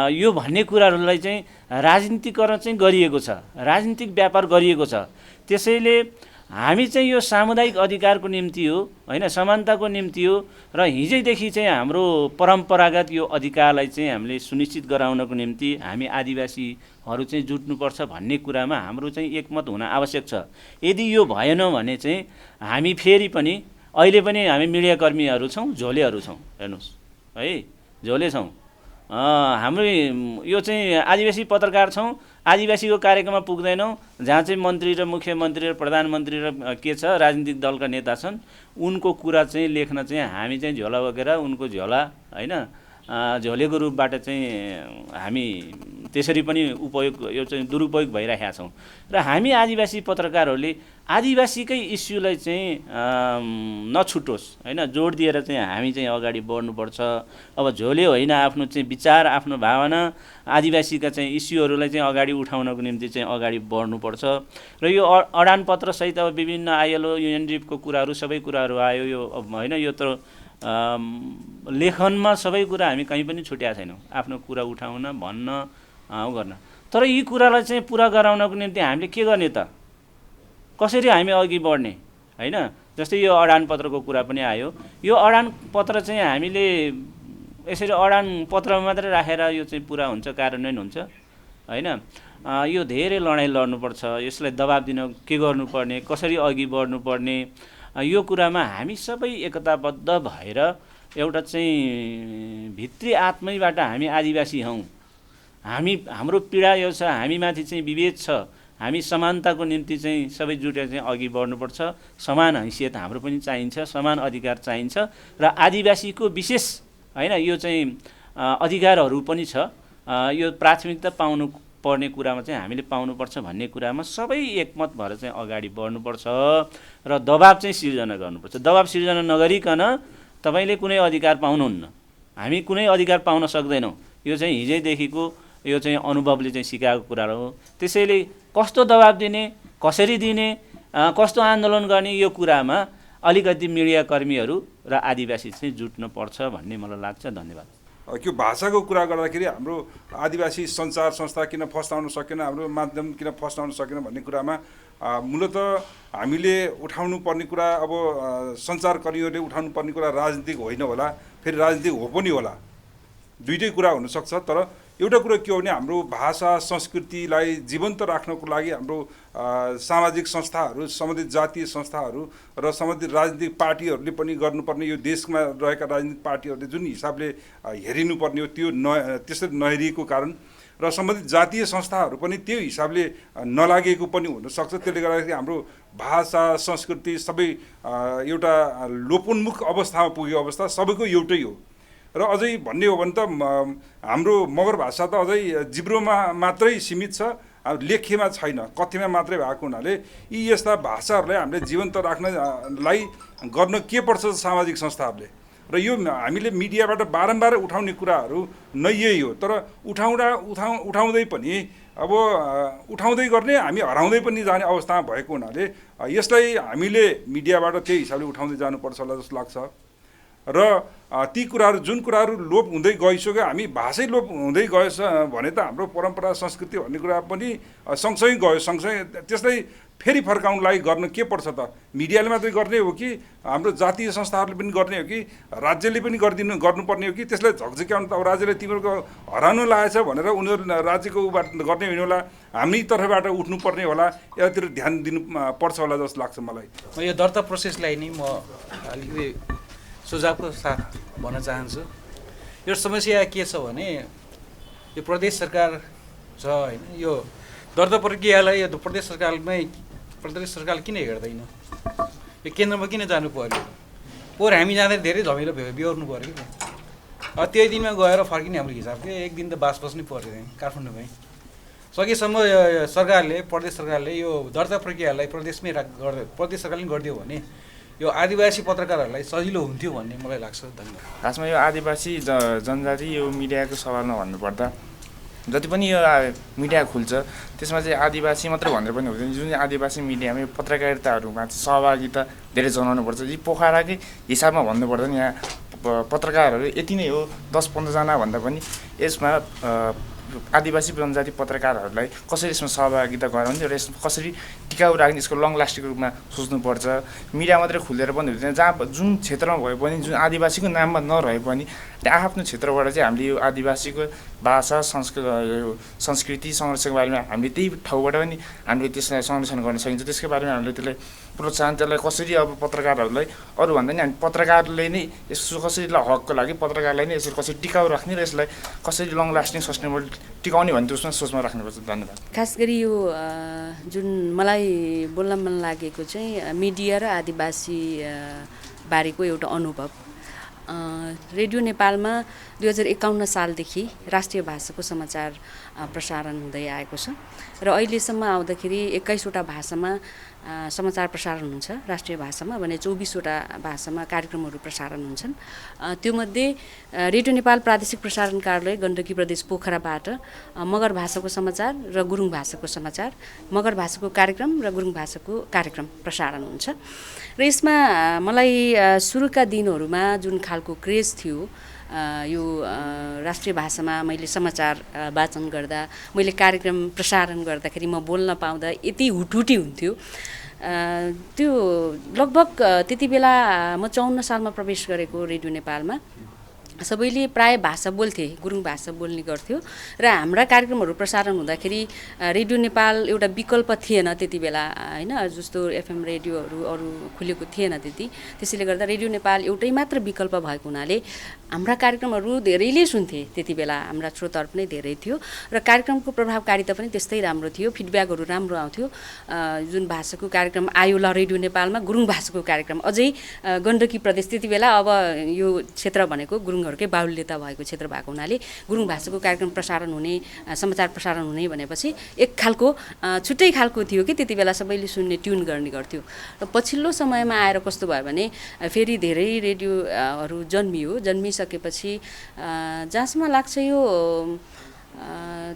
यो भन्ने कुराहरूलाई चाहिँ राजनीतिकरण चाहिँ गरिएको छ, राजनीतिक व्यापार गरिएको छ। त्यसैले हामी चाहिँ यो सामुदायिक अधिकारको निम्ति हो, होइन समानताको निम्ति हो र हिजैदेखि चाहिँ हाम्रो परम्परागत यो अधिकारलाई चाहिँ हामीले सुनिश्चित गराउनको निम्ति हामी आदिवासीहरू चाहिँ जुट्नुपर्छ भन्ने कुरामा हाम्रो चाहिँ एकमत हुन आवश्यक छ। यदि यो भएन भने चाहिँ हामी फेरि पनि अहिले पनि हामी मिडियाकर्मीहरू छौँ, झोलेहरू छौँ, हेर्नुहोस् है, झोले छौँ। हाम्रो यो चाहिँ आदिवासी पत्रकार छौँ, आदिवासीको कार्यक्रममा पुग्दैनौँ, जहाँ चाहिँ मन्त्री र मुख्यमन्त्री र प्रधानमन्त्री र के छ राजनीतिक दलका नेता छन्, उनको कुरा चाहिँ लेख्न चाहिँ हामी चाहिँ झोला बोकेर उनको झोला होइन झोलेको रूपबाट चाहिँ हामी त्यसरी पनि यो चाहिँ दुरुपयोग भइरहेका छौँ र हामी आदिवासी पत्रकारहरूले आदिवासीकै इस्युलाई चाहिँ नछुटोस् होइन, जोड दिएर चाहिँ हामी चाहिँ अगाडि बढ्नुपर्छ। अब झोले होइन, आफ्नो चाहिँ विचार, आफ्नो भावना, आदिवासीका चाहिँ इस्युहरूलाई चाहिँ अगाडि उठाउनको निम्ति चाहिँ अगाडि बढ्नुपर्छ। र यो अडानपत्रसहित अब विभिन्न आइएलओ युएनडिपको कुराहरू सबै कुराहरू आयो, यो होइन, यो त लेखनमा सबै कुरा हामी कहीँ पनि छुट्याएको छैनौँ, आफ्नो कुरा उठाउन, भन्न, गर्न। तर यी कुरालाई चाहिँ पुरा गराउनको निम्ति हामीले के गर्ने त, कसरी हामी अघि बढ्ने होइन। जस्तै यो अडानपत्रको कुरा पनि आयो, यो अडानपत्र चाहिँ हामीले यसरी अडानपत्रमा मात्रै राखेर यो चाहिँ पुरा हुन्छ, कार्यान्वयन हुन्छ होइन। यो धेरै लडाइँ लड्नुपर्छ, यसलाई दबाब दिन के गर्नुपर्ने, कसरी अघि बढ्नुपर्ने, यो कुरामा हामी सबै एकताबद्ध भएर एउटा चाहिँ भित्री आत्मैबाट हामी आदिवासी हौँ, हाम्रो पीडा यो छ, हामीमाथि चाहिँ विभेद छ, हामी समानताको निम्ति चाहिँ सबै जुटेर चाहिँ अघि बढ्नुपर्छ। समान हैसियत हाम्रो पनि चाहिन्छ, समान अधिकार चाहिन्छ र आदिवासीको विशेष होइन यो चाहिँ अधिकारहरू पनि छ। यो प्राथमिकता पाउनु पर्ने कुरामा चाहिँ हामीले पाउनुपर्छ भन्ने कुरामा सबै एकमत भएर चाहिँ अगाडि बढ्नुपर्छ र दबाब चाहिँ सिर्जना गर्नुपर्छ। दबाब सिर्जना नगरिकन तपाईँले कुनै अधिकार पाउनुहुन्न, हामी कुनै अधिकार पाउन सक्दैनौँ। यो चाहिँ हिजैदेखिको यो चाहिँ अनुभवले चाहिँ सिकाएको कुरा हो। त्यसैले कस्तो दबाब दिने, कसरी दिने, कस्तो आन्दोलन गर्ने, यो कुरामा अलिकति मिडियाकर्मीहरू र आदिवासी चाहिँ जुट्नुपर्छ भन्ने मलाई लाग्छ। धन्यवाद। त्यो भाषाको कुरा गर्दाखेरि हाम्रो आदिवासी सञ्चार संस्था किन फस्टाउन सकेन, हाम्रो माध्यम किन फस्टाउन सकेन भन्ने कुरामा मूलत हामीले उठाउनु पर्ने कुरा, अब सञ्चारकर्मीहरूले उठाउनु पर्ने कुरा राजनीतिक होइन होला, फेरि राजनीतिक हो पनि होला, दुइटै कुरा हुनसक्छ। तर एउटा कुरा के हो भने हाम्रो भाषा संस्कृतिलाई जीवन्त राख्नको लागि हाम्रो सामाजिक संस्थाहरू, सम्बन्धित जातीय संस्थाहरू र सम्बन्धित राजनीतिक पार्टीहरूले पनि गर्नुपर्ने, यो देशमा रहेका राजनीतिक पार्टीहरूले जुन हिसाबले हेरिनुपर्ने हो त्यो त्यसरी नहेरिएको कारण र सम्बन्धित जातीय संस्थाहरू पनि त्यो हिसाबले नलागेको पनि हुनसक्छ। त्यसले गर्दाखेरि हाम्रो भाषा संस्कृति सबै एउटा लोपोन्मुख अवस्थामा पुगेको अवस्था सबैको एउटै हो। र अझै भन्ने हो भने त हाम्रो मगर भाषा त अझै जिब्रोमा मात्रै सीमित छ, लेख्यमा छैन, कथ्यमा मात्रै भएको हुनाले यी यस्ता भाषाहरूलाई हामीले जीवन्त राख्नलाई गर्न के पर्छ सामाजिक संस्थाहरूले। र यो हामीले मिडियाबाट बारम्बार उठाउने कुराहरू नै यही हो। तर उठाउँदै पनि अब उठाउँदै गर्ने, हामी हराउँदै पनि जाने अवस्थामा भएको हुनाले यसलाई हामीले मिडियाबाट त्यही हिसाबले उठाउँदै जानुपर्छ होला जस्तो लाग्छ। र ती कुराहरू जुन कुराहरू लोप हुँदै गइसक्यो, हामी भाषै लोप हुँदै गएछ भने त हाम्रो परम्परा संस्कृति भन्ने कुरा पनि सँगसँगै गयो। सँगसँगै त्यसलाई फेरि फर्काउनलाई गर्न के पर्छ त, मिडियाले मात्रै गर्ने हो कि हाम्रो जातीय संस्थाहरूले पनि गर्ने हो कि राज्यले पनि गर्नुपर्ने हो कि त्यसलाई झकझक्याउनु त अब राज्यले तिमीहरूको हराउनु लागेछ भनेर उनीहरू राज्यको उबाट गर्ने होइन होला, हामी तर्फबाट उठ्नुपर्ने होला, यतातिर ध्यान दिनु पर्छ होला जस्तो लाग्छ मलाई। यो दर्ता प्रोसेसलाई नि म अलिकति सुझावको साथ भन्न चाहन्छु। यो समस्या के छ भने यो प्रदेश सरकार छ होइन, यो दर्ता प्रक्रियालाई यो प्रदेश सरकारले किन हेर्दैन, यो केन्द्रमा किन जानु पर्यो, पोहोर हामी जाँदा धेरै झमेलो बिहोर्नु पऱ्यो कि त्यही दिनमा गएर फर्किने हाम्रो हिसाबले एक दिन त बास बस्नै पऱ्यो काठमाडौँमै। सकेसम्म सरकारले, प्रदेश सरकारले यो दर्ता प्रक्रियालाई प्रदेश सरकारले गरिदियो भने यो आदिवासी पत्रकारहरूलाई सजिलो हुन्थ्यो भन्ने मलाई लाग्छ। धन्यवाद। खासमा यो आदिवासी जनजाति यो मिडियाको सवालमा भन्नुपर्दा जति पनि यो मिडिया खुल्छ त्यसमा चाहिँ आदिवासी मात्रै भनेर पनि हुँदैन, जुन आदिवासी मिडियामा यो पत्रकारिताहरूमा चाहिँ सहभागिता धेरै जनाउनुपर्छ। यी पोखराकै हिसाबमा भन्नुपर्दा नि यहाँ पत्रकारहरू यति नै हो, 10-15 जना भन्दा पनि यसमा आदिवासी जनजाति पत्रकारहरूलाई कसरी यसमा सहभागिता गराउने र यसमा कसरी टिकाउ राख्ने, यसको लङ लास्टिङको रूपमा सोच्नुपर्छ। मिडिया मात्रै खुलेर पनि हुँदैन, जहाँ जुन क्षेत्रमा भए पनि, जुन आदिवासीको नाममा नरहे पनि त्यहाँ आफ्नो क्षेत्रबाट चाहिँ हामीले यो आदिवासीको भाषा संस्कृति संरक्षणको बारेमा हामीले त्यही ठाउँबाट पनि हामीले त्यसलाई संरक्षण गर्न सकिन्छ। त्यसको बारेमा हामीले त्यसलाई प्रोत्साहन, त्यसलाई कसरी अब पत्रकारहरूलाई अरूभन्दा नि हामी पत्रकारले नै यसो कसरी हकको लागि पत्रकारलाई नै यसरी कसरी टिकाउ राख्ने र यसलाई कसरी लङ लास्टिङ सस्टेनेबल टिकाउने भन्ने उसमा सोचमा राख्नुपर्छ। धन्यवाद। खास गरी यो जुन मलाई बोल्न मन लागेको चाहिँ मिडिया र आदिवासी बारेको एउटा अनुभव। रेडियो नेपालमा 2051 सालदेखि राष्ट्रिय भाषाको समाचार प्रसारण हुँदै आएको छ र अहिलेसम्म आउँदाखेरि 21वटा भाषामा समाचार प्रसारण हुन्छ। राष्ट्रिय भाषामा भने 24वटा भाषामा कार्यक्रमहरू प्रसारण हुन्छन्। त्योमध्ये रेडियो नेपाल प्रादेशिक प्रसारण कार्यालय गण्डकी प्रदेश पोखराबाट मगर भाषाको समाचार र गुरुङ भाषाको समाचार, मगर भाषाको कार्यक्रम र गुरुङ भाषाको कार्यक्रम प्रसारण हुन्छ। र यसमा मलाई सुरुका दिनहरूमा जुन खालको क्रेज थियो यो राष्ट्रिय भाषामा मैले समाचार वाचन गर्दा, मैले कार्यक्रम प्रसारण गर्दाखेरि म बोल्न पाउँदा यति हुटहुटी हुन्थ्यो। त्यो लगभग त्यति बेला म 54 सालमा प्रवेश गरेको रेडियो नेपालमा सबैले प्राय भाषा बोल्थे, गुरुङ भाषा बोल्ने गर्थ्यो र हाम्रा कार्यक्रमहरू प्रसारण हुँदाखेरि रेडियो नेपाल एउटा विकल्प थिएन त्यति बेला हैन, जस्तो एफएम रेडियोहरू अरू खुलेको थिएन त्यति। त्यसैले गर्दा रेडियो नेपाल एउटै मात्र विकल्प भएको हुनाले हाम्रा कार्यक्रमहरू धेरैले सुन्थे। त्यति बेला हाम्रा श्रोताहरू पनि धेरै थियो र कार्यक्रमको प्रभावकारिता पनि त्यस्तै राम्रो थियो, फिडब्याकहरू राम्रो आउँथ्यो। जुन भाषाको कार्यक्रम आयो ल रेडियो नेपालमा, गुरुङ भाषाको कार्यक्रम अझै गण्डकी प्रदेश त्यति बेला अब यो क्षेत्र भनेको गुरुङहरूकै बाहुल्यता भएको क्षेत्र भएको हुनाले गुरुङ भाषाको कार्यक्रम प्रसारण हुने, समाचार प्रसारण हुने भनेपछि एक खालको छुट्टै खालको थियो कि त्यति बेला सबैले सुन्ने, ट्युन गर्ने गर्थ्यो। र पछिल्लो समयमा आएर कस्तो भयो भने फेरि धेरै रेडियोहरू जन्मिसकेपछि जहाँसम्म लाग्छ यो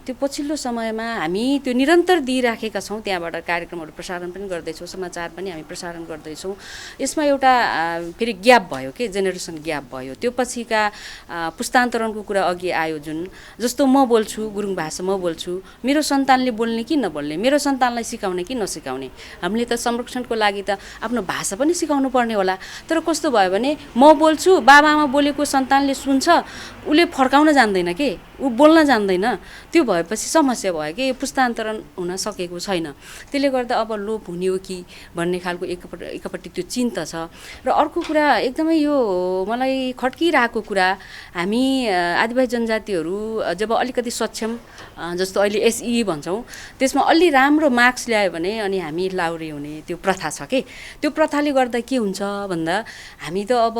त्यो पछिल्लो समयमा हामी त्यो निरन्तर दिइराखेका छौँ, त्यहाँबाट कार्यक्रमहरू प्रसारण पनि गर्दैछौँ, समाचार पनि हामी प्रसारण गर्दैछौँ। यसमा एउटा फेरि ग्याप भयो कि जेनेरेसन ग्याप भयो। त्यो पछिका पुस्तान्तरणको कुरा अघि आयो जुन, जस्तो म बोल्छु गुरुङ भाषा, म बोल्छु, मेरो सन्तानले बोल्ने कि नबोल्ने, मेरो सन्तानलाई सिकाउने कि नसिकाउने। हामीले त संरक्षणको लागि त आफ्नो भाषा पनि सिकाउनु पर्ने होला। तर कस्तो भयो भने म बोल्छु, बाबाआमा बोलेको सन्तानले सुन्छ, उसले फर्काउन जान्दैन के, ऊ बोल्न जान्दैन। त्यो भएपछि समस्या भयो कि पुस्तान्तरण हुन सकेको छैन। त्यसले गर्दा अब लोप हुने हो कि भन्ने खालको एकपट्टि त्यो चिन्ता छ। र अर्को कुरा एकदमै यो मलाई खड्किरहेको कुरा, हामी आदिवासी जनजातिहरू जब अलिकति सक्षम, जस्तो अहिले एसई भन्छौँ, त्यसमा अलि राम्रो मार्क्स ल्यायो भने अनि हामी लाउरे हुने त्यो प्रथा छ कि। त्यो प्रथाले गर्दा के हुन्छ भन्दा हामी त अब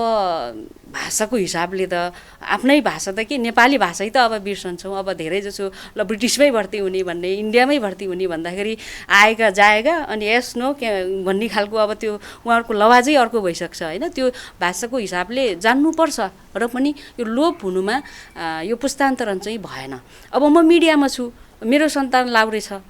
भाषाको हिसाबले त आफ्नै भाषा त के नेपाली भाषै त अब बिर्सन्छौँ। अब धेरै जसो ल ब्रिटिसमै भर्ती हुने भन्ने, इन्डियामै भर्ती हुने भन्दाखेरि आएका जाएगा अनि यस नो भन्ने खालको अब त्यो उहाँहरूको लवाजै अर्को भइसक्छ होइन। त्यो भाषाको हिसाबले जान्नुपर्छ र पनि यो लोप हुनुमा यो पुस्तान्तरण चाहिँ भएन। अब म मिडियामा छु, मेरो सन्तान लाउरे छ,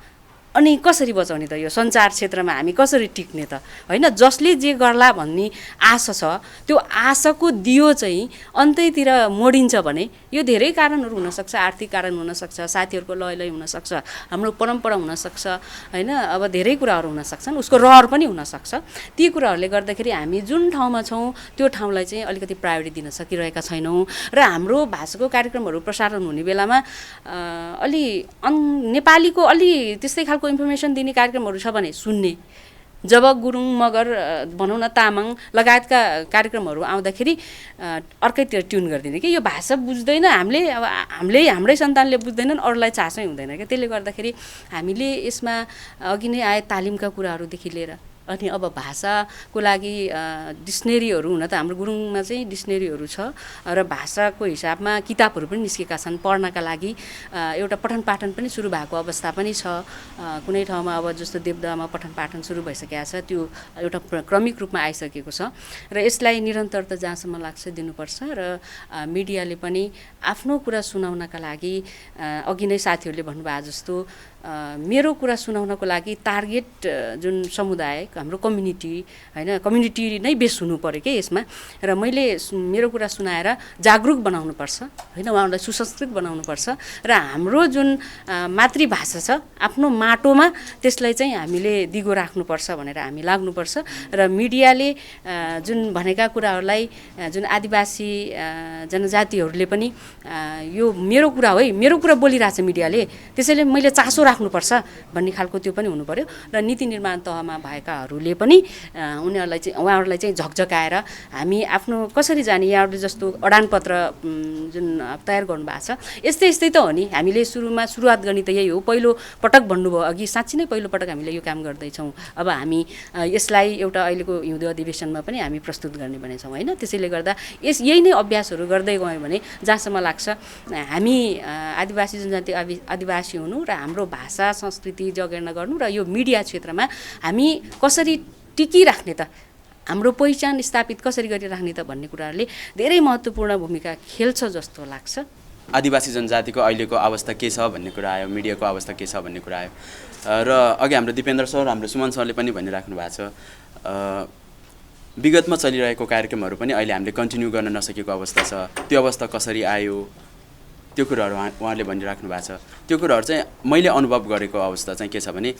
अनि कसरी बचाउने त? यो सञ्चार क्षेत्रमा हामी कसरी टिक्ने त होइन? जसले जे गर्ला भन्ने आशा छ, त्यो आशाको दियो चाहिँ अन्तैतिर मोडिन्छ भने यो धेरै कारणहरू हुनसक्छ, आर्थिक कारण हुनसक्छ, साथीहरूको लय हुनसक्छ, हाम्रो परम्परा हुनसक्छ होइन, अब धेरै कुराहरू हुनसक्छन्, उसको रहर पनि हुनसक्छ। ती कुराहरूले गर्दाखेरि हामी जुन ठाउँमा छौँ त्यो ठाउँलाई चाहिँ अलिकति प्रायोरिटी दिन सकिरहेका छैनौँ। र हाम्रो भाषाको कार्यक्रमहरू प्रसारण हुने बेलामा अलि नेपालीको अलि त्यस्तै खालको इन्फर्मेसन दिने कार्यक्रमहरू छ भने सुन्ने, जब गुरुङ मगर भनौँ न तामाङ लगायतका कार्यक्रमहरू आउँदाखेरि अर्कैतिर ट्युन गरिदिने कि यो भाषा बुझ्दैन हामीले हाम्रै सन्तानले बुझ्दैनन्, अरूलाई चासै हुँदैन क्या। त्यसले गर्दाखेरि हामीले यसमा अघि नै आए तालिमका कुराहरूदेखि लिएर अनि अब भाषाको लागि डिक्सनेरीहरू हुन त हाम्रो गुरुङमा चाहिँ डिक्सनेरीहरू छ र भाषाको हिसाबमा किताबहरू पनि निस्केका छन् पढ्नका लागि। एउटा पठन पाठन पनि सुरु भएको अवस्था पनि छ। कुनै ठाउँमा अब जस्तो देवदामा पठन पाठन सुरु भइसकेको छ, त्यो एउटा क्रमिक रूपमा आइसकेको छ र यसलाई निरन्तरता जहाँसम्म लाग्छ दिनुपर्छ। र मिडियाले पनि आफ्नो कुरा सुनाउनका लागि अघि नै साथीहरूले भन्नुभयो जस्तो मेरो कुरा सुनाउनको लागि टार्गेट जुन समुदाय हाम्रो कम्युनिटी होइन, कम्युनिटी नै बेस हुनु पऱ्यो कि यसमा। र मैले मेरो कुरा सुनाएर जागरुक बनाउनुपर्छ होइन, उहाँहरूलाई सुसंस्कृत बनाउनुपर्छ र हाम्रो जुन मातृभाषा छ आफ्नो माटोमा त्यसलाई चाहिँ हामीले दिगो राख्नुपर्छ भनेर हामी लाग्नुपर्छ। र मिडियाले जुन भनेका कुराहरूलाई जुन आदिवासी जनजातिहरूले पनि यो मेरो कुरा हो है, मेरो कुरा बोलिरहेछ मिडियाले, त्यसैले मैले चासो राख्नुपर्छ भन्ने खालको त्यो पनि हुनु पर्यो र नीति निर्माण तहमा भएकाहरूले पनि उहाँहरूलाई चाहिँ झकझकाएर हामी आफ्नो कसरी जाने, यहाँहरूले जस्तो अडानपत्र जुन तयार गर्नुभएको छ यस्तै त हो नि। हामीले सुरुवात गर्ने त यही हो, पहिलो पटक भन्नुभयो अघि, साँच्ची नै पहिलो पटक हामीले यो काम गर्दैछौँ। अब हामी यसलाई एउटा अहिलेको हिउँदो अधिवेशनमा पनि हामी प्रस्तुत गर्ने भनेछौँ होइन। त्यसैले गर्दा यही नै अभ्यासहरू गर्दै गयौँ भने जहाँसम्म लाग्छ हामी आदिवासी जनजाति आदिवासी हुनु र हाम्रो भाषा संस्कृति जगेर्ना गर्नु र यो मिडिया क्षेत्रमा हामी कसरी टिकिराख्ने त, हाम्रो पहिचान स्थापित कसरी गरिराख्ने त भन्ने कुराहरूले धेरै महत्त्वपूर्ण भूमिका खेल्छ जस्तो लाग्छ। आदिवासी जनजातिको अहिलेको अवस्था के छ भन्ने कुरा आयो, मिडियाको अवस्था के छ भन्ने कुरा आयो र अघि हाम्रो दिपेन्द्र सर, हाम्रो सुमन सरले पनि भनिराख्नु भएको छ विगतमा चलिरहेको कार्यक्रमहरू पनि अहिले हामीले कन्टिन्यू गर्न नसकेको अवस्था छ। त्यो अवस्था कसरी आयो त्यो कुराहरू उहाँले भनिराख्नु भएको छ। त्यो कुराहरू चाहिँ मैले अनुभव गरेको अवस्था चाहिँ के छ भने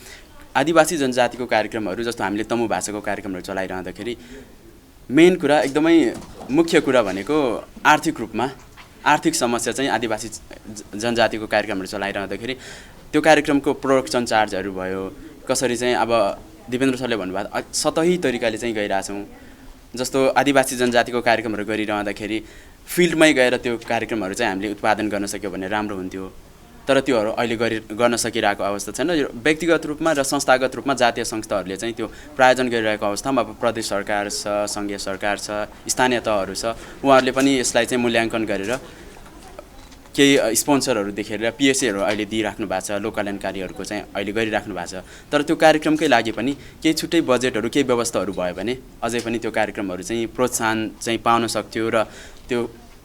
आदिवासी जनजातिको कार्यक्रमहरू जस्तो हामीले तमु भाषाको कार्यक्रमहरू चलाइरहँदाखेरि मेन कुरा एकदमै मुख्य कुरा भनेको आर्थिक समस्या चाहिँ आदिवासी जनजातिको कार्यक्रमहरू चलाइरहँदाखेरि त्यो कार्यक्रमको प्रोडक्सन चार्जहरू भयो, कसरी चाहिँ अब दिपेन्द्र सरले भन्नुभयो सतही तरिकाले चाहिँ गइरहेछौँ। जस्तो आदिवासी जनजातिको कार्यक्रमहरू गरिरहँदाखेरि फिल्डमै गएर त्यो कार्यक्रमहरू चाहिँ हामीले उत्पादन गर्न सक्यो भने राम्रो हुन्थ्यो, तर त्योहरू अहिले गर्न सकिरहेको अवस्था छैन। व्यक्तिगत रूपमा र संस्थागत रूपमा जातीय संस्थाहरूले चाहिँ त्यो प्रायोजन गरिरहेको अवस्थामा अब प्रदेश सरकार छ, सङ्घीय सरकार छ, स्थानीय तहहरू छ, उहाँहरूले पनि यसलाई चाहिँ मूल्याङ्कन गरेर केही स्पोन्सरहरू देखेर पिएसएहरू अहिले दिइराख्नु भएको छ, लोक कल्याणकारीहरूको चाहिँ अहिले गरिराख्नु भएको छ। तर त्यो कार्यक्रमकै लागि पनि केही छुट्टै बजेटहरू केही व्यवस्थाहरू भयो भने अझै पनि त्यो कार्यक्रमहरू चाहिँ प्रोत्साहन चाहिँ पाउन सक्थ्यो र त्यो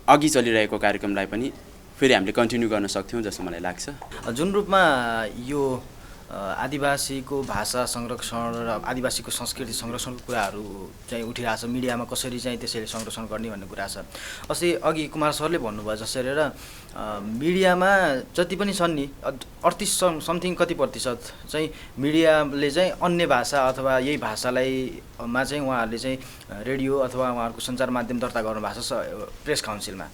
अघि चलिरहेको कार्यक्रमलाई पनि फेरि हामीले कन्टिन्यू गर्न सक्थ्यौँ जस्तो मलाई लाग्छ। जुन रूपमा यो आदिवासीको भाषा संरक्षण र आदिवासीको संस्कृति संरक्षणको कुराहरू चाहिँ उठिरहेछ, मिडियामा कसरी चाहिँ त्यसैले संरक्षण गर्ने भन्ने कुरा छ। अस्ति अघि कुमार सरले भन्नुभयो जसरी र मिडियामा जति पनि छन् नि 38 समथिङ कति प्रतिशत चाहिँ मिडियाले चाहिँ अन्य भाषा अथवा यही भाषालाईमा चाहिँ उहाँहरूले चाहिँ रेडियो अथवा उहाँहरूको सञ्चार माध्यम दर्ता गर्नुभएको छ प्रेस काउन्सिलमा।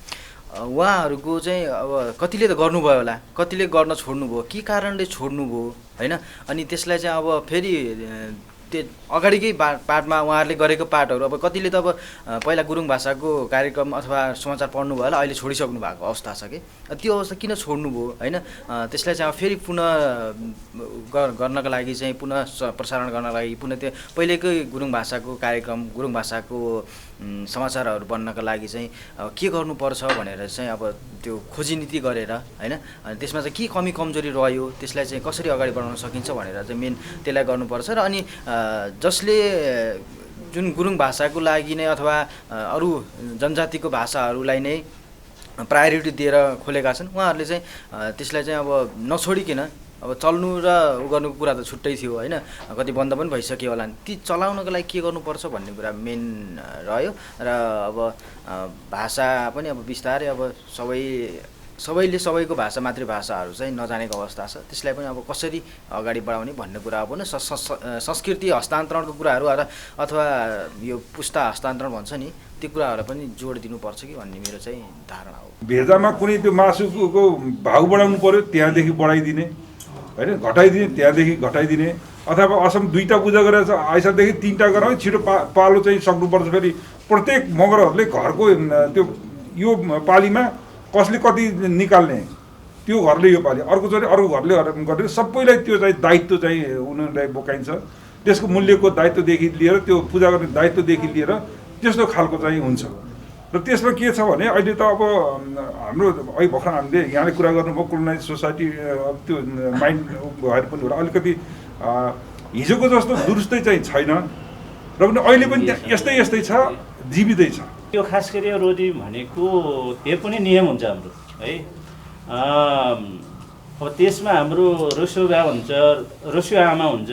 उहाँहरूको चाहिँ अब कतिले त गर्नुभयो होला, कतिले गर्न छोड्नुभयो, के कारणले छोड्नुभयो होइन। अनि त्यसलाई चाहिँ अब फेरि त्यो अगाडिकै पार्टमा उहाँहरूले गरेको पार्टहरू अब कतिले त अब पहिला गुरुङ भाषाको कार्यक्रम अथवा समाचार पढ्नुभयो होला, अहिले छोडिसक्नु भएको अवस्था छ कि। त्यो अवस्था किन छोड्नुभयो होइन, त्यसलाई चाहिँ अब फेरि पुनः गर्नको लागि चाहिँ पुनः प्रसारण गर्नको लागि पुनः त्यो पहिलेकै गुरुङ भाषाको कार्यक्रम गुरुङ भाषाको समाचारहरू बन्नको लागि चाहिँ के गर्नुपर्छ भनेर चाहिँ अब त्यो खोजी नीति गरेर होइन, अनि त्यसमा चाहिँ के कमी कमजोरी रह्यो त्यसलाई चाहिँ कसरी अगाडि बढाउन सकिन्छ भनेर चाहिँ मेन त्यसलाई गर्नुपर्छ। र अनि जसले जुन गुरुङ भाषाको लागि नै अथवा अरू जनजातिको भाषाहरूलाई नै प्रायोरिटी दिएर खोलेका छन् उहाँहरूले चाहिँ त्यसलाई चाहिँ अब नछोडिकन अब चल्नु र उ गर्नुको कुरा त छुट्टै थियो होइन, कति बन्द पनि भइसक्यो होला, ती चलाउनको लागि के गर्नुपर्छ भन्ने कुरा मेन रह्यो। र अब भाषा पनि अब बिस्तारै अब सबैले सबैको भाषा मातृभाषाहरू चाहिँ नजानेको अवस्था छ, त्यसलाई पनि अब कसरी अगाडि बढाउने भन्ने कुरा हो भने संस्कृति हस्तान्तरणको कुराहरू अथवा यो पुस्ता हस्तान्तरण भन्छ नि त्यो कुराहरूलाई पनि जोड दिनुपर्छ कि भन्ने मेरो चाहिँ धारणा हो। भेजामा कुनै त्यो मासुको भाउ बढाउनु पर्यो त्यहाँदेखि बढाइदिने होइन, घटाइदिने त्यहाँदेखि घटाइदिने, अथवा असम 2टा पूजा गरेर आइसादेखि 3टा गराउने छिटो पालो चाहिँ सक्नुपर्छ। फेरि प्रत्येक मगरहरूले घरको त्यो यो पालीमा कसले कति निकाल्ने त्यो घरले यो पाली अर्कोचोटि अर्को घरले गरेर सबैलाई त्यो चाहिँ दायित्व चाहिँ उनीहरूलाई बोकाइन्छ। त्यसको मूल्यको दायित्वदेखि लिएर त्यो पूजा गर्ने दायित्वदेखि लिएर त्यस्तो खालको चाहिँ हुन्छ। र त्यसमा के छ भने अहिले त अब हाम्रो अहिले भर्खर हामीले यहाँले कुरा गर्नुभयो कोलोनाइज सोसाइटी त्यो माइन्ड भएर पनि होला, अलिकति हिजोको जस्तो दुरुस्तै चाहिँ छैन र पनि अहिले पनि यस्तै छ, जीवितै छ। यो खास गरी रोटी भनेको त्यो पनि नियम हुन्छ हाम्रो है। अब त्यसमा हाम्रो रसुवा हुन्छ, रसुवा आमा हुन्छ,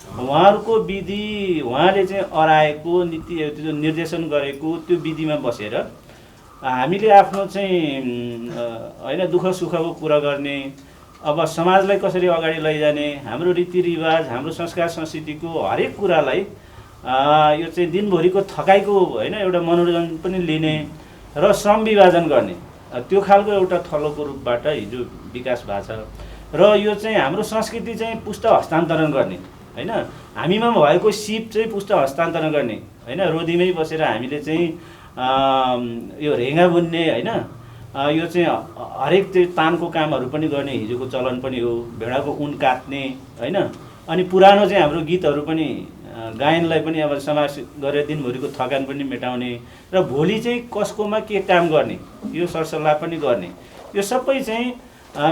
उहाँहरूको विधि उहाँले चाहिँ अराएको नीति त्यो निर्देशन गरेको त्यो विधिमा बसेर हामीले आफ्नो चाहिँ होइन दुःख सुखको कुरा गर्ने, अब समाजलाई कसरी अगाडि लैजाने, हाम्रो रीतिरिवाज हाम्रो संस्कार संस्कृतिको हरेक कुरालाई यो चाहिँ दिनभरिको थकाइको होइन एउटा मनोरञ्जन पनि लिने र श्रम विभाजन गर्ने त्यो खालको एउटा थलोको रूपबाट हिजो विकास भएको छ। र यो चाहिँ हाम्रो संस्कृति चाहिँ पुस्त हस्तान्तरण गर्ने होइन, हामीमा भएको सिप चाहिँ पुस्त हस्तान्तरण गर्ने होइन, रोदीमै बसेर हामीले चाहिँ यो रेङ्गा बुन्ने होइन, यो चाहिँ हरेक त्यो तानको कामहरू पनि गर्ने हिजोको चलन पनि हो, भेडाको ऊन काट्ने होइन। अनि पुरानो चाहिँ हाम्रो गीतहरू पनि गायनलाई पनि अब समावेश गरेर दिनभरिको थकान पनि मेटाउने र भोलि चाहिँ कसकोमा के काम गर्ने यो सरसल्लाह पनि गर्ने, यो सबै चाहिँ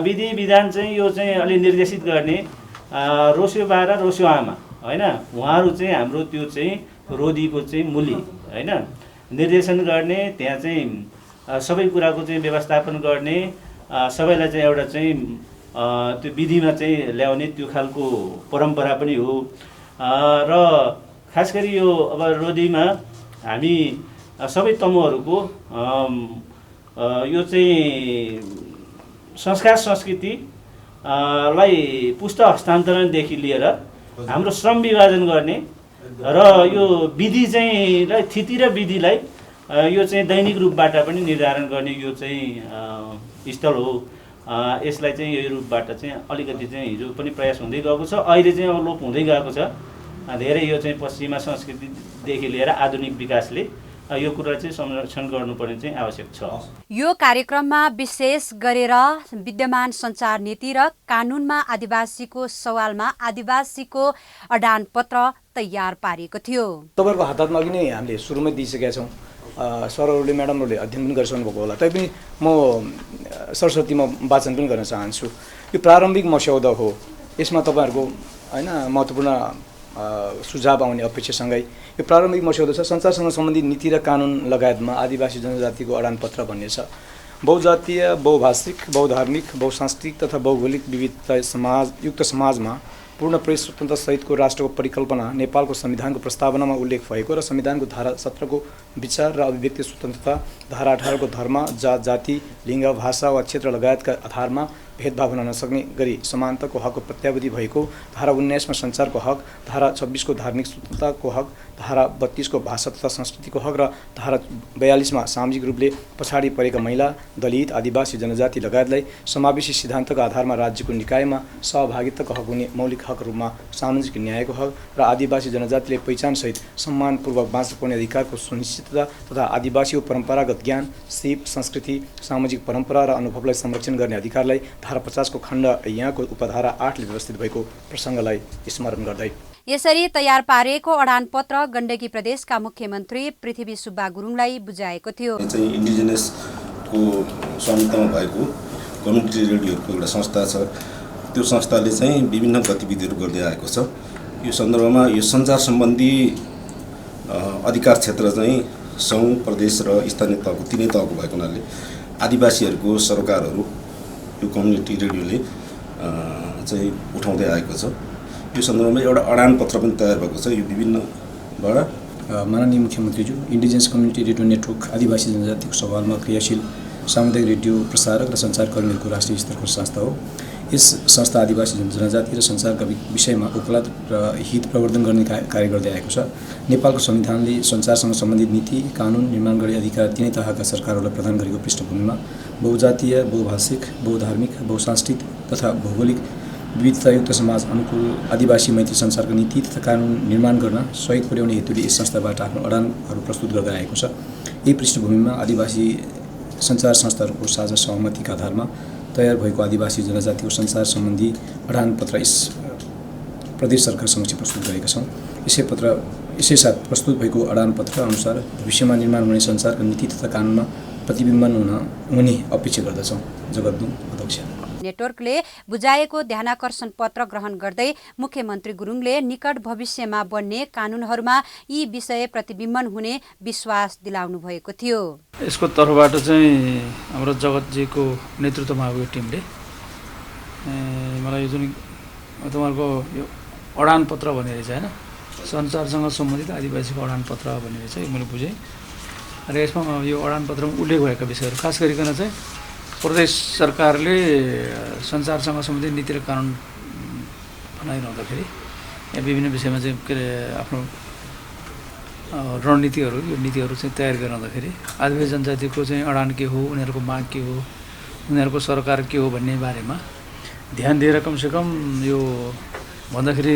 विधि विधान चाहिँ यो चाहिँ अलि निर्देशित गर्ने रोस्यो बा र रोस्यो आमा होइन, उहाँहरू चाहिँ हाम्रो त्यो चाहिँ रोदीको चाहिँ मूल्य होइन निर्देशन गर्ने, त्यहाँ चाहिँ सबै कुराको चाहिँ व्यवस्थापन गर्ने, सबैलाई चाहिँ एउटा चाहिँ त्यो विधिमा चाहिँ ल्याउने त्यो खालको परम्परा पनि हो। र खास गरी यो अब रोदीमा हामी सबै तमुहरूको यो चाहिँ संस्कार संस्कृति लाई पुस्त हस्तान्तरणदेखि लिएर हाम्रो श्रम विभाजन गर्ने र यो विधि चाहिँ थिति र विधिलाई यो चाहिँ दैनिक रूपबाट पनि निर्धारण गर्ने यो चाहिँ स्थल हो। यसलाई चाहिँ यो रूपबाट चाहिँ अलिकति चाहिँ हिजो पनि प्रयास हुँदै गएको छ, अहिले चाहिँ अब लोप हुँदै गएको छ। धेरै यो चाहिँ पश्चिमा संस्कृतिदेखि लिएर आधुनिक विकासले यो कुरा चाहिँ संरक्षण गर्नुपर्ने चाहिँ आवश्यक छ। यो कार्यक्रममा विशेष गरेर विद्यमान सञ्चार नीति र कानुनमा आदिवासीको सवालमा आदिवासीको अडानपत्र तयार पारिएको थियो। तपाईँहरूको हातमा अघि नै हामीले सुरुमै दिइसकेका छौँ, सरहरूले म्याडमहरूले अध्ययन पनि गरिसक्नु भएको होला, तैपनि म सरस्वतीमा वाचन पनि गर्न चाहन्छु। यो प्रारम्भिक मस्यौदा हो, यसमा तपाईँहरूको होइन महत्त्वपूर्ण सुझाव आउने अपेक्षासँगै यो प्रारम्भिक मस्यौदा छ। सञ्चारसँग सम्बन्धित नीति र कानुन लगायतमा आदिवासी जनजातिको अडानपत्र भन्ने छ। बहुजातीय, बहुभाषिक, बहुधार्मिक, बहुसांस्कृतिक तथा भौगोलिक विविधता युक्त समाजमा पूर्ण प्रेस स्वतन्त्र सहितको राष्ट्रको परिकल्पना नेपालको संविधानको प्रस्तावनामा उल्लेख भएको र संविधानको धारा 17 को विचार र अभिव्यक्ति स्वतन्त्रता, धारा 18 को धर्म, जात, जाति, लिङ्ग, भाषा वा क्षेत्र लगायतका आधारमा भेदभाव हुन नसक्ने गरी समानताको हकको प्रत्यावधि भएको, धारा 19 मा सञ्चारको हक, धारा 26 को धार्मिक स्वतन्त्रताको हक, धारा 32 को भाषा तथा संस्कृतिको हक र धारा 42 मा सामाजिक रूपले पछाडि परेका महिला, दलित, आदिवासी जनजाति लगायतलाई समावेशी सिद्धान्तका आधारमा राज्यको निकायमा सहभागिताको हक हुने मौलिक हक रूपमा सामाजिक न्यायको हक र आदिवासी जनजातिले पहिचानसहित सम्मानपूर्वक बाँच्न पर्ने अधिकारको सुनिश्चितता तथा आदिवासीको परम्परागत ज्ञान, सिप, संस्कृति, सामाजिक परम्परा र अनुभवलाई संरक्षण गर्ने अधिकारलाई धारा 50 को खण्ड यहाँको उपधारा 8 ले व्यवस्थित भएको प्रसङ्गलाई स्मरण गर्दै यसरी तयार पारेको अडानपत्र गण्डकी प्रदेशका मुख्यमन्त्री पृथ्वी सुब्बा गुरुङलाई बुझाएको थियो। चाहिँ इन्डिजिनसको स्वामित्वमा भएको कम्युनिटी रेडियोको एउटा संस्था छ, त्यो संस्थाले चाहिँ विभिन्न गतिविधिहरू गर्दै आएको छ। यो सन्दर्भमा यो सञ्चार सम्बन्धी अधिकार क्षेत्र चाहिँ सङ्घ, प्रदेश र स्थानीय तहको तिनै तहको भएको हुनाले आदिवासीहरूको सरोकारहरू यो कम्युनिटी रेडियोले चाहिँ उठाउँदै आएको छ। यो सन्दर्भमा एउटा अडानपत्र पनि तयार भएको छ। यो विभिन्नबाट माननीय मुख्यमन्त्रीज्यू इन्डिजिनस कम्युनिटी रेडियो नेटवर्क आदिवासी जनजातिको सवालमा क्रियाशील सामुदायिक रेडियो प्रसारक र सञ्चारकर्मीहरूको राष्ट्रिय स्तरको संस्था हो। यस संस्था आदिवासी जनजाति र सञ्चारका विषयमा उपलब्ध र हित प्रवर्धन गर्ने कार्य गर्दै आएको छ। नेपालको संविधानले सञ्चारसँग सम्बन्धित नीति कानुन निर्माण गर्ने अधिकार तिनै तहका सरकारहरूलाई प्रदान गरेको पृष्ठभूमिमा बहुजातीय, बहुभाषिक, बहुधार्मिक, बहुसांस्कृतिक तथा भौगोलिक विविधतायुक्त समाज अनुकूल आदिवासी मैत्री सञ्चारको नीति तथा कानुन निर्माण गर्न सहयोग पुर्याउने हेतुले यस संस्थाबाट आफ्नो अडानहरू प्रस्तुत गर्दै आएको छ। यही पृष्ठभूमिमा आदिवासी सञ्चार संस्थाहरूको साझा सहमतिका आधारमा तयार भएको आदिवासी जनजातिको सञ्चार सम्बन्धी अडानपत्र यस प्रदेश सरकार समक्ष प्रस्तुत गरेका छौँ। यसै साथ प्रस्तुत भएको अडानपत्र अनुसार भविष्यमा निर्माण हुने सञ्चारको नीति तथा कानुनमा प्रतिबिम्बन हुने अपेक्षा गर्दछौँ। जगद्दुङ अध्यक्ष। नेटवर्कले बुझाएको ध्यानाकर्षण पत्र ग्रहण गर्दै मुख्यमन्त्री गुरुङले निकट भविष्यमा बन्ने कानुनहरूमा यी विषय प्रतिबिम्बन हुने विश्वास दिलाउनु भएको थियो। यसको तर्फबाट चाहिँ हाम्रो जगतजीको नेतृत्वमा भएको टिमले मलाई यो जुन तपाईँहरूको यो अडानपत्र भनेर चाहिँ होइन सञ्चारसँग सम्बन्धित आदिवासीको अडानपत्र भनेर चाहिँ मैले बुझेँ र यसमा यो अडानपत्रमा उल्लेख भएका विषयहरू खास गरिकन चाहिँ प्रदेश सरकारले सञ्चारसँग सम्बन्धित नीति र कानुन बनाइरहँदाखेरि यहाँ विभिन्न विषयमा चाहिँ के अरे आफ्नो रणनीतिहरू यो नीतिहरू चाहिँ तयार गरिरहँदाखेरि आदिवासी जनजातिको चाहिँ अडान के हो, उनीहरूको माग के हो, उनीहरूको सरकार के हो भन्ने बारेमा ध्यान दिएर कमसेकम यो भन्दाखेरि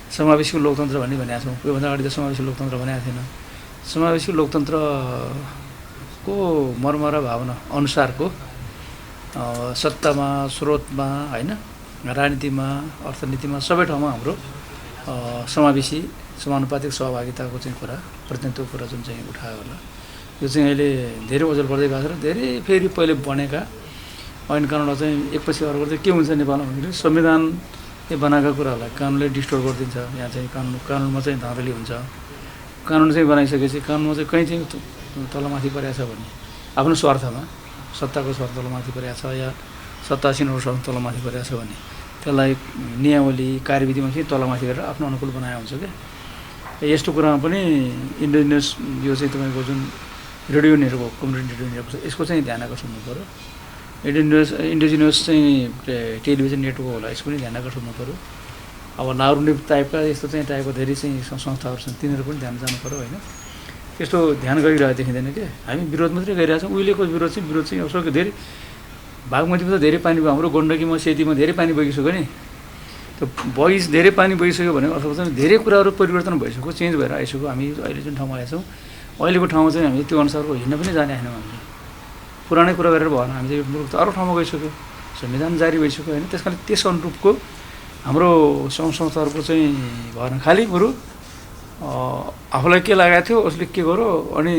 समावेशी लोकतन्त्र भन्ने भनेको छौँ। योभन्दा अगाडि त समावेशी लोकतन्त्र भनेको थिएन। समावेशी लोकतन्त्रको मर्म र भावना अनुसारको सत्तामा, स्रोतमा, होइन, राजनीतिमा, अर्थनीतिमा सबै ठाउँमा हाम्रो समावेशी समानुपातिक सहभागिताको चाहिँ कुरा, प्रतिनिधित्वको कुरा जुन चाहिँ उठायो होला, यो चाहिँ अहिले धेरै ओझेल पर्दै गएको छ र धेरै फेरि पहिले बनेका ऐन कानुनलाई चाहिँ एकपछि अर्को चाहिँ के हुन्छ नेपालमा भन्दाखेरि संविधानले बनाएका कुराहरूलाई कानुनले डिस्टोर्ब गरिदिन्छ। यहाँ चाहिँ कानुनमा चाहिँ धाँधली हुन्छ। कानुन चाहिँ बनाइसकेपछि कानुनमा चाहिँ कहीँ चाहिँ तलमाथि परेको छ भने आफ्नो स्वार्थमा, सत्ताको स्वार्थ तलमाथि परेको छ या सत्तासीनहरू स्वार्थ तलमाथि परेको छ भने त्यसलाई नियमावली कार्यविधिमा चाहिँ तलमाथि गरेर आफ्नो अनुकूल बनाएको हुन्छ क्या। यस्तो कुरामा पनि इन्डिजिनियस यो चाहिँ तपाईँको जुन radio network, community radio network छ, यसको चाहिँ ध्यान आकर्षण हुनु पऱ्यो। इन्डिजिनियस चाहिँ टेलिभिजन नेटवर्क होला, यसको पनि ध्यान आकर्षण हुनु पऱ्यो। अब नागरिक टाइपका यस्तो चाहिँ टाइपको धेरै चाहिँ संस्थाहरू छन्, तिनीहरू पनि ध्यान जानु पऱ्यो होइन। त्यस्तो ध्यान गरिरहेको देखिँदैन क्या। हामी विरोध मात्रै गरिरहेछौँ। उहिलेको विरोध चाहिँ अब सक्यो धेरै बागमतीमा त धेरै पानी भयो, हाम्रो गण्डकीमा सेतीमा धेरै पानी बगिसक्यो नि। त्यो धेरै पानी बगिसक्यो भने अथवा चाहिँ धेरै कुराहरू परिवर्तन भइसक्यो, चेन्ज भएर आइसक्यो। हामी अहिले जुन ठाउँमा आएछौँ अहिलेको ठाउँमा चाहिँ हामी त्यो अनुसारको हिँड्न पनि जाने छैनौँ। हामीले पुरानै कुरा गरेर भएन, हामी चाहिँ मुलुक त अरू ठाउँमा गइसक्यो, संविधान जारी भइसक्यो होइन। त्यस कारण त्यस अनुरूपको हाम्रो संस्थाहरूको चाहिँ भएन। खालि बरु आफूलाई के लागेको थियो उसले के गर्यो अनि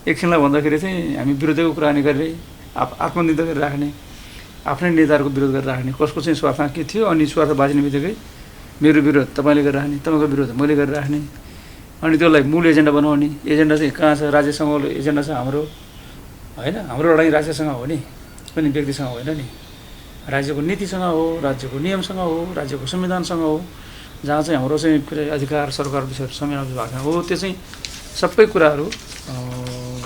एकछिनलाई भन्दाखेरि चाहिँ हामी विरोधको कुरा नि गरेर आत्मनिन्दा गरेर राख्ने, आफ्नै नेताहरूको विरोध गरेर राख्ने, कसको चाहिँ स्वार्थ के थियो अनि स्वार्थ बाँच्ने बित्तिकै मेरो विरोध तपाईँले गरेर राख्ने, तपाईँको विरोध मैले गरेर राख्ने, अनि त्यसलाई मूल एजेन्डा बनाउने। एजेन्डा चाहिँ कहाँ छ? राज्यसँग एजेन्डा छ हाम्रो होइन। हाम्रो लडाइँ राज्यसँग हो नि, कुनै व्यक्तिसँग होइन नि। राज्यको नीतिसँग हो, राज्यको नियमसँग हो, राज्यको संविधानसँग हो, जहाँ चाहिँ हाम्रो चाहिँ अधिकार सरकार विषय संविधान विभाग हो। त्यो चाहिँ सबै कुराहरू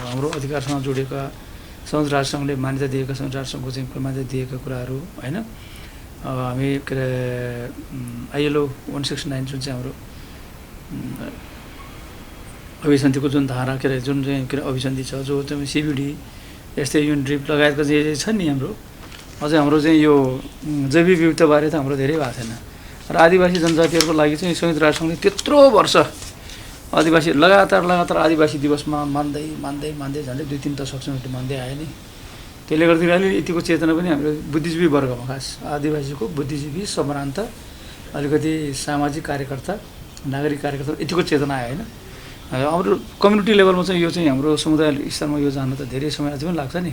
हाम्रो अधिकारसँग जोडिएका, संयुक्त राष्ट्रसङ्घले मान्यता दिएका, संयुक्त राष्ट्रसङ्घको चाहिँ मान्यता दिएका कुराहरू होइन। हामी के अरे ILO 169 जुन चाहिँ हाम्रो अभिसन्धिको जुन धारा के अरे जुन चाहिँ के अरे अभिसन्धि छ, जो चाहिँ CBD यस्तै युनिट्रिप लगायतका जे छन् नि हाम्रो, अझै हाम्रो चाहिँ यो जैविक विविधताबारे त हाम्रो धेरै भएको छैन। र आदिवासी जनजातिहरूको लागि चाहिँ संयुक्त राष्ट्रसङ्घले त्यत्रो वर्ष आदिवासी लगातार आदिवासी दिवसमा मान्दै झन्डै 2-3 दशकसम्म मान्दै आयो नि। त्यसले गर्दाखेरि अलिअलि यतिको चेतना पनि हाम्रो बुद्धिजीवी वर्गमा, खास आदिवासीको बुद्धिजीवी सम्भ्रान्त अलिकति सामाजिक कार्यकर्ता, नागरिक कार्यकर्ता यतिको चेतना आयो होइन। हाम्रो कम्युनिटी लेभलमा चाहिँ यो चाहिँ हाम्रो समुदाय स्तरमा यो जान त धेरै समय अझै पनि लाग्छ नि।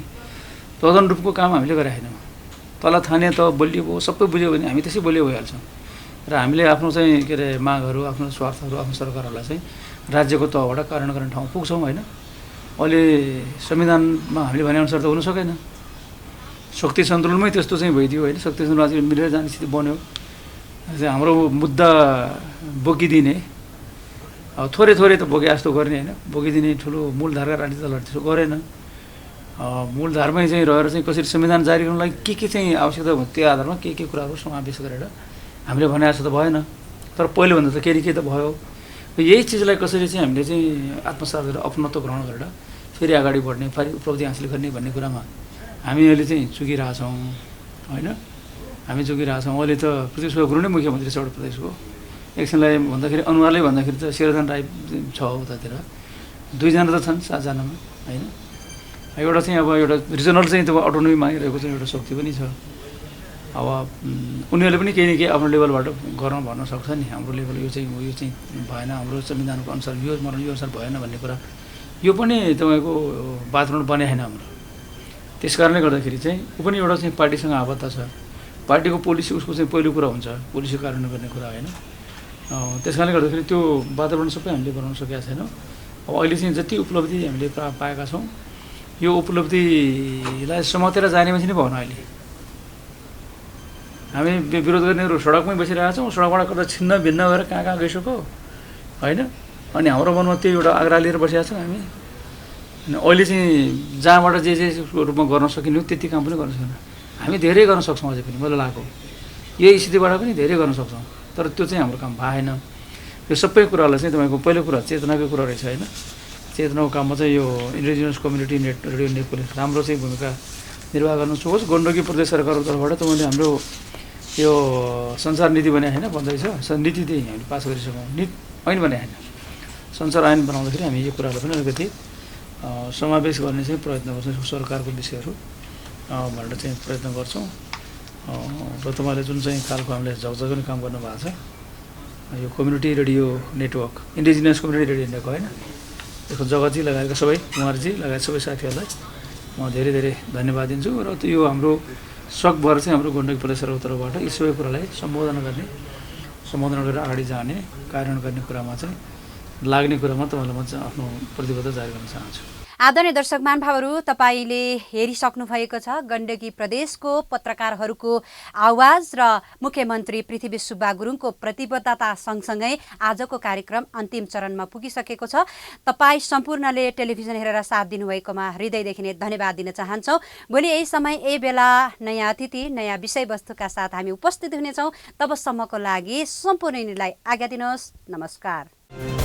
तदन रूपको काम हामीले गरेका छैनौँ। तल थाने त बलियो भयो, सबै बुझ्यो भने हामी त्यसै बलियो भइहाल्छौँ। र हामीले आफ्नो चाहिँ के अरे मागहरू, आफ्नो स्वार्थहरू, आफ्नो सरकारहरूलाई चाहिँ राज्यको तहबाट कार्यान्वयन गर्ने ठाउँ पुग्छौँ होइन। अहिले संविधानमा हामीले भनेअनुसार त हुन सकेन। शक्ति सन्तुलनमै त्यस्तो चाहिँ भइदियो होइन। शक्ति सन्तुलन चाहिँ मिलेर जाने स्थिति बन्यो। हाम्रो मुद्दा बोकिदिने, अब थोरै त बोके जस्तो गर्ने होइन, बोकिदिने ठुलो मूलधारका राजनीति दलहरू त्यसो गरेन। मूलधारमै चाहिँ रहेर चाहिँ कसरी संविधान जारी गर्नलाई के चाहिँ आवश्यकता भयो त्यो आधारमा के कुराहरू समावेश गरेर हामीले भने जस्तो त भएन। तर पहिलोभन्दा त के त भयो। यही चिजलाई कसरी चाहिँ हामीले चाहिँ आत्मसात गरेर अपनत्व ग्रहण गरेर फेरि अगाडि बढ्ने, फेरि उपलब्धि हासिल गर्ने भन्ने कुरामा हामी अहिले चाहिँ चुकिरहेछौँ होइन। हामी चुकिरहेछौँ। अहिले त पृथ्वी गुरुङ नै मुख्यमन्त्री छ एउटा प्रदेशको। एकछिनलाई भन्दाखेरि अनुहारले भन्दाखेरि त शेरधन राई छ उतातिर, 2 जना त छन् 7 जनामा होइन। एउटा चाहिँ अब एउटा रिजनल चाहिँ त्यो अटोनोमी मागिरहेको चाहिँ एउटा शक्ति पनि छ। अब उनीहरूले पनि केही न केही आफ्नो लेभलबाट गर्न भन्न सक्छ नि। हाम्रो लेभल यो चाहिँ भएन, हाम्रो संविधानको अनुसार यो अनुसार भएन भन्ने कुरा यो पनि तपाईँको वातावरण बने छैन हाम्रो। त्यस कारणले गर्दाखेरि चाहिँ ऊ पनि एउटा चाहिँ पार्टीसँग आबद्ध छ। पार्टीको पोलिसी उसको चाहिँ पहिलो कुरा हुन्छ, पोलिसी कार्यान्वयन गर्ने कुरा होइन। त्यस कारणले गर्दाखेरि त्यो वातावरण सबै हामीले बनाउन सकेका छैनौँ। अब अहिले चाहिँ जति उपलब्धि हामीले पाएका छौँ, यो उपलब्धिलाई समातेर जाने मान्छे नै भएन। अहिले हामी विरोध गर्नेहरू सडकमै बसिरहेका छौँ। सडकबाट कता छिन्न भिन्न भएर कहाँ गइसक्यो होइन। अनि हाम्रो मनमा त्यो एउटा आग्रह लिएर बसेका छौँ हामी। अनि अहिले चाहिँ जहाँबाट जे रूपमा गर्न सकिने हो त्यति काम पनि गर्न सकेन। हामी धेरै गर्न सक्छौँ अझै पनि, मलाई लाग्यो यही स्थितिबाट पनि धेरै गर्न सक्छौँ। तर त्यो चाहिँ हाम्रो काम भएन। यो सबै कुरालाई चाहिँ तपाईँको पहिलो कुरा चेतनाको कुरा रहेछ होइन। चेतनाको काममा चाहिँ यो इन्डिजिनियस कम्युनिटी रेडियो नेटवर्कले राम्रो चाहिँ भूमिका निर्वाह गर्न सक्योस्। गण्डकी प्रदेश सरकारको तर्फबाट तपाईँले हाम्रो यो संसार नीति बने होइन भन्दैछ नीति चाहिँ हामीले पास गरिसक्यौँ ऐन भने होइन संसार ऐन बनाउँदाखेरि हामी यो कुरालाई पनि अलिकति समावेश गर्ने चाहिँ प्रयत्न गर्छौँ सरकारको विषयहरू भनेर चाहिँ प्रयत्न गर्छौँ र तपाईँले जुन चाहिँ खालको हामीले झकझगाउने काम गर्नुभएको छ यो community radio network indigenous community radio network होइन यसको जगतजी लगायतका सबै कुमारजी लगायत सबै साथीहरूलाई म धेरै धेरै धन्यवाद दिन्छु र यो हाम्रो सकभर चाहिँ हाम्रो गण्डकी प्रदेश सरकारबाट यी सबै कुरालाई सम्बोधन गरेर अगाडि जाने कार्यान्वयन गर्ने कुरामा चाहिँ लाग्ने कुरामा तपाईँलाई म चाहिँ आफ्नो प्रतिबद्धता जारी गर्न चाहन्छु। आदरणीय दर्शक महानुभावहरू, तपाईँले हेरिसक्नु भएको छ गण्डकी प्रदेशको पत्रकारहरूको आवाज र मुख्यमन्त्री पृथ्वी सुब्बा गुरुङको प्रतिबद्धता सँगसँगै आजको कार्यक्रम अन्तिम चरणमा पुगिसकेको छ। तपाईँ सम्पूर्णले टेलिभिजन हेरेर साथ दिनुभएकोमा हृदयदेखि नै धन्यवाद दिन चाहन्छौँ। भोलि यही समय यही बेला नयाँ अतिथि नयाँ विषयवस्तुका साथ हामी उपस्थित हुनेछौँ। तबसम्मको लागि सम्पूर्णलाई आज्ञा दिनुहोस्। नमस्कार।